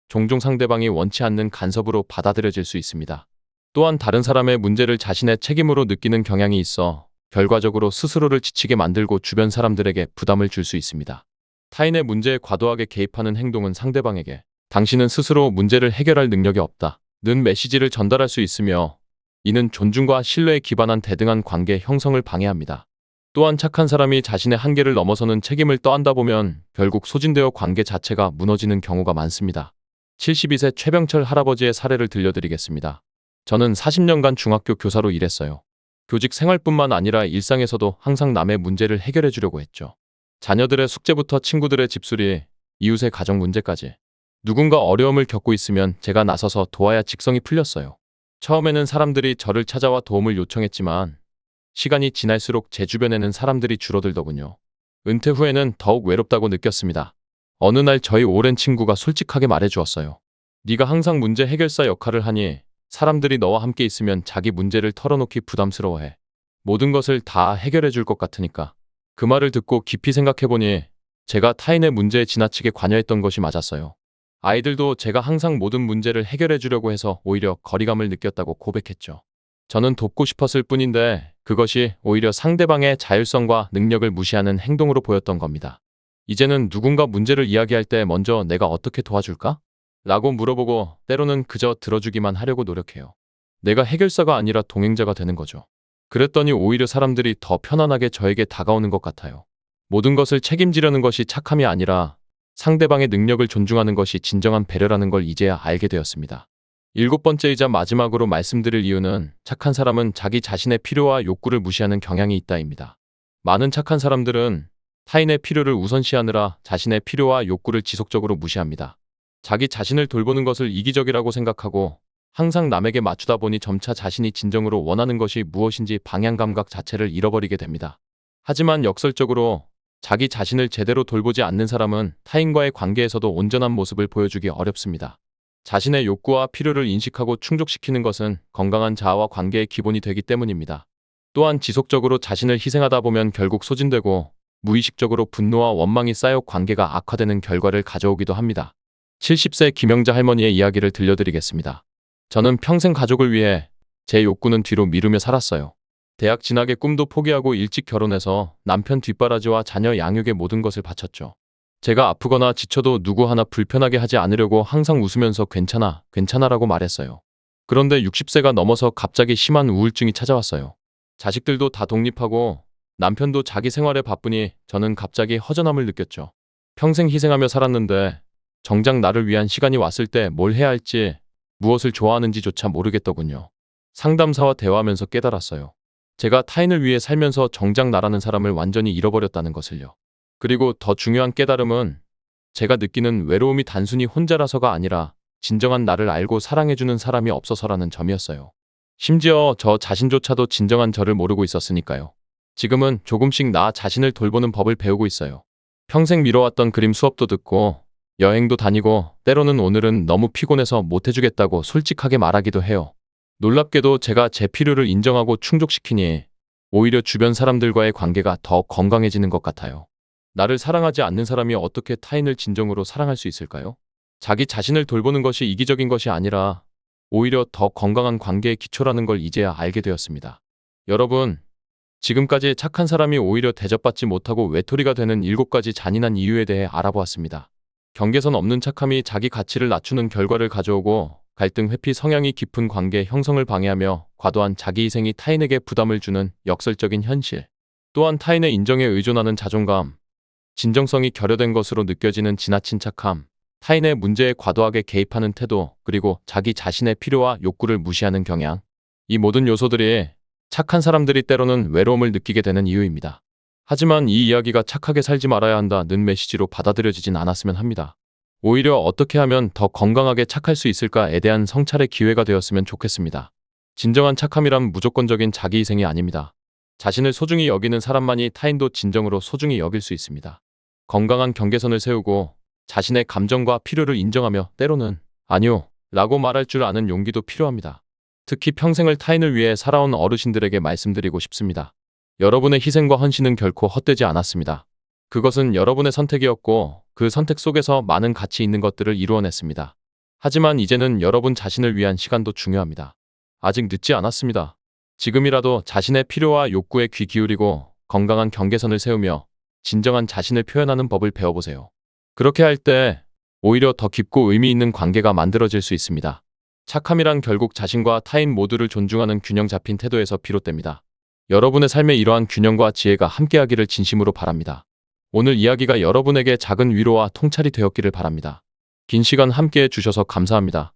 종종 상대방이 원치 않는 간섭으로 받아들여질 수 있습니다. 또한 다른 사람의 문제를 자신의 책임으로 느끼는 경향이 있어 결과적으로 스스로를 지치게 만들고 주변 사람들에게 부담을 줄 수 있습니다. 타인의 문제에 과도하게 개입하는 행동은 상대방에게 당신은 스스로 문제를 해결할 능력이 없다 는 메시지를 전달할 수 있으며 이는 존중과 신뢰에 기반한 대등한 관계 형성을 방해합니다. 또한 착한 사람이 자신의 한계를 넘어서는 책임을 떠안다 보면 결국 소진되어 관계 자체가 무너지는 경우가 많습니다. 72세 최병철 할아버지의 사례를 들려드리겠습니다. 저는 40년간 중학교 교사로 일했어요. 교직 생활뿐만 아니라 일상에서도 항상 남의 문제를 해결해 주려고 했죠. 자녀들의 숙제부터 친구들의 집수리, 이웃의 가정 문제까지. 누군가 어려움을 겪고 있으면 제가 나서서 도와야 직성이 풀렸어요. 처음에는 사람들이 저를 찾아와 도움을 요청했지만 시간이 지날수록 제 주변에는 사람들이 줄어들더군요. 은퇴 후에는 더욱 외롭다고 느꼈습니다. 어느 날 저희 오랜 친구가 솔직하게 말해주었어요. 네가 항상 문제 해결사 역할을 하니 사람들이 너와 함께 있으면 자기 문제를 털어놓기 부담스러워해. 모든 것을 다 해결해 줄 것 같으니까. 그 말을 듣고 깊이 생각해보니 제가 타인의 문제에 지나치게 관여했던 것이 맞았어요. 아이들도 제가 항상 모든 문제를 해결해 주려고 해서 오히려 거리감을 느꼈다고 고백했죠. 저는 돕고 싶었을 뿐인데 그것이 오히려 상대방의 자율성과 능력을 무시하는 행동으로 보였던 겁니다. 이제는 누군가 문제를 이야기할 때 먼저 내가 어떻게 도와줄까? 라고 물어보고 때로는 그저 들어주기만 하려고 노력해요. 내가 해결사가 아니라 동행자가 되는 거죠. 그랬더니 오히려 사람들이 더 편안하게 저에게 다가오는 것 같아요. 모든 것을 책임지려는 것이 착함이 아니라 상대방의 능력을 존중하는 것이 진정한 배려라는 걸 이제야 알게 되었습니다. 일곱 번째이자 마지막으로 말씀드릴 이유는 착한 사람은 자기 자신의 필요와 욕구를 무시하는 경향이 있다입니다. 많은 착한 사람들은 타인의 필요를 우선시하느라 자신의 필요와 욕구를 지속적으로 무시합니다. 자기 자신을 돌보는 것을 이기적이라고 생각하고 항상 남에게 맞추다 보니 점차 자신이 진정으로 원하는 것이 무엇인지 방향 감각 자체를 잃어버리게 됩니다. 하지만 역설적으로 자기 자신을 제대로 돌보지 않는 사람은 타인과의 관계에서도 온전한 모습을 보여주기 어렵습니다. 자신의 욕구와 필요를 인식하고 충족시키는 것은 건강한 자아와 관계의 기본이 되기 때문입니다. 또한 지속적으로 자신을 희생하다 보면 결국 소진되고 무의식적으로 분노와 원망이 쌓여 관계가 악화되는 결과를 가져오기도 합니다. 70세 김영자 할머니의 이야기를 들려드리겠습니다. 저는 평생 가족을 위해 제 욕구는 뒤로 미루며 살았어요. 대학 진학의 꿈도 포기하고 일찍 결혼해서 남편 뒷바라지와 자녀 양육에 모든 것을 바쳤죠. 제가 아프거나 지쳐도 누구 하나 불편하게 하지 않으려고 항상 웃으면서 괜찮아, 괜찮아라고 말했어요. 그런데 60세가 넘어서 갑자기 심한 우울증이 찾아왔어요. 자식들도 다 독립하고 남편도 자기 생활에 바쁘니 저는 갑자기 허전함을 느꼈죠. 평생 희생하며 살았는데 정작 나를 위한 시간이 왔을 때 뭘 해야 할지, 무엇을 좋아하는지조차 모르겠더군요. 상담사와 대화하면서 깨달았어요. 제가 타인을 위해 살면서 정작 나라는 사람을 완전히 잃어버렸다는 것을요. 그리고 더 중요한 깨달음은 제가 느끼는 외로움이 단순히 혼자라서가 아니라 진정한 나를 알고 사랑해주는 사람이 없어서라는 점이었어요. 심지어 저 자신조차도 진정한 저를 모르고 있었으니까요. 지금은 조금씩 나 자신을 돌보는 법을 배우고 있어요. 평생 미뤄왔던 그림 수업도 듣고 여행도 다니고 때로는 오늘은 너무 피곤해서 못해주겠다고 솔직하게 말하기도 해요. 놀랍게도 제가 제 필요를 인정하고 충족시키니 오히려 주변 사람들과의 관계가 더 건강해지는 것 같아요. 나를 사랑하지 않는 사람이 어떻게 타인을 진정으로 사랑할 수 있을까요? 자기 자신을 돌보는 것이 이기적인 것이 아니라 오히려 더 건강한 관계의 기초라는 걸 이제야 알게 되었습니다. 여러분, 지금까지 착한 사람이 오히려 대접받지 못하고 외톨이가 되는 7가지 잔인한 이유에 대해 알아보았습니다. 경계선 없는 착함이 자기 가치를 낮추는 결과를 가져오고 갈등 회피 성향이 깊은 관계 형성을 방해하며 과도한 자기 희생이 타인에게 부담을 주는 역설적인 현실. 또한 타인의 인정에 의존하는 자존감, 진정성이 결여된 것으로 느껴지는 지나친 착함, 타인의 문제에 과도하게 개입하는 태도, 그리고 자기 자신의 필요와 욕구를 무시하는 경향. 이 모든 요소들이 착한 사람들이 때로는 외로움을 느끼게 되는 이유입니다. 하지만 이 이야기가 착하게 살지 말아야 한다는 메시지로 받아들여지진 않았으면 합니다. 오히려 어떻게 하면 더 건강하게 착할 수 있을까에 대한 성찰의 기회가 되었으면 좋겠습니다. 진정한 착함이란 무조건적인 자기희생이 아닙니다. 자신을 소중히 여기는 사람만이 타인도 진정으로 소중히 여길 수 있습니다. 건강한 경계선을 세우고 자신의 감정과 필요를 인정하며 때로는 아니요 라고 말할 줄 아는 용기도 필요합니다. 특히 평생을 타인을 위해 살아온 어르신들에게 말씀드리고 싶습니다. 여러분의 희생과 헌신은 결코 헛되지 않았습니다. 그것은 여러분의 선택이었고 그 선택 속에서 많은 가치 있는 것들을 이루어냈습니다. 하지만 이제는 여러분 자신을 위한 시간도 중요합니다. 아직 늦지 않았습니다. 지금이라도 자신의 필요와 욕구에 귀 기울이고 건강한 경계선을 세우며 진정한 자신을 표현하는 법을 배워보세요. 그렇게 할 때 오히려 더 깊고 의미 있는 관계가 만들어질 수 있습니다. 착함이란 결국 자신과 타인 모두를 존중하는 균형 잡힌 태도에서 비롯됩니다. 여러분의 삶에 이러한 균형과 지혜가 함께하기를 진심으로 바랍니다. 오늘 이야기가 여러분에게 작은 위로와 통찰이 되었기를 바랍니다. 긴 시간 함께해 주셔서 감사합니다.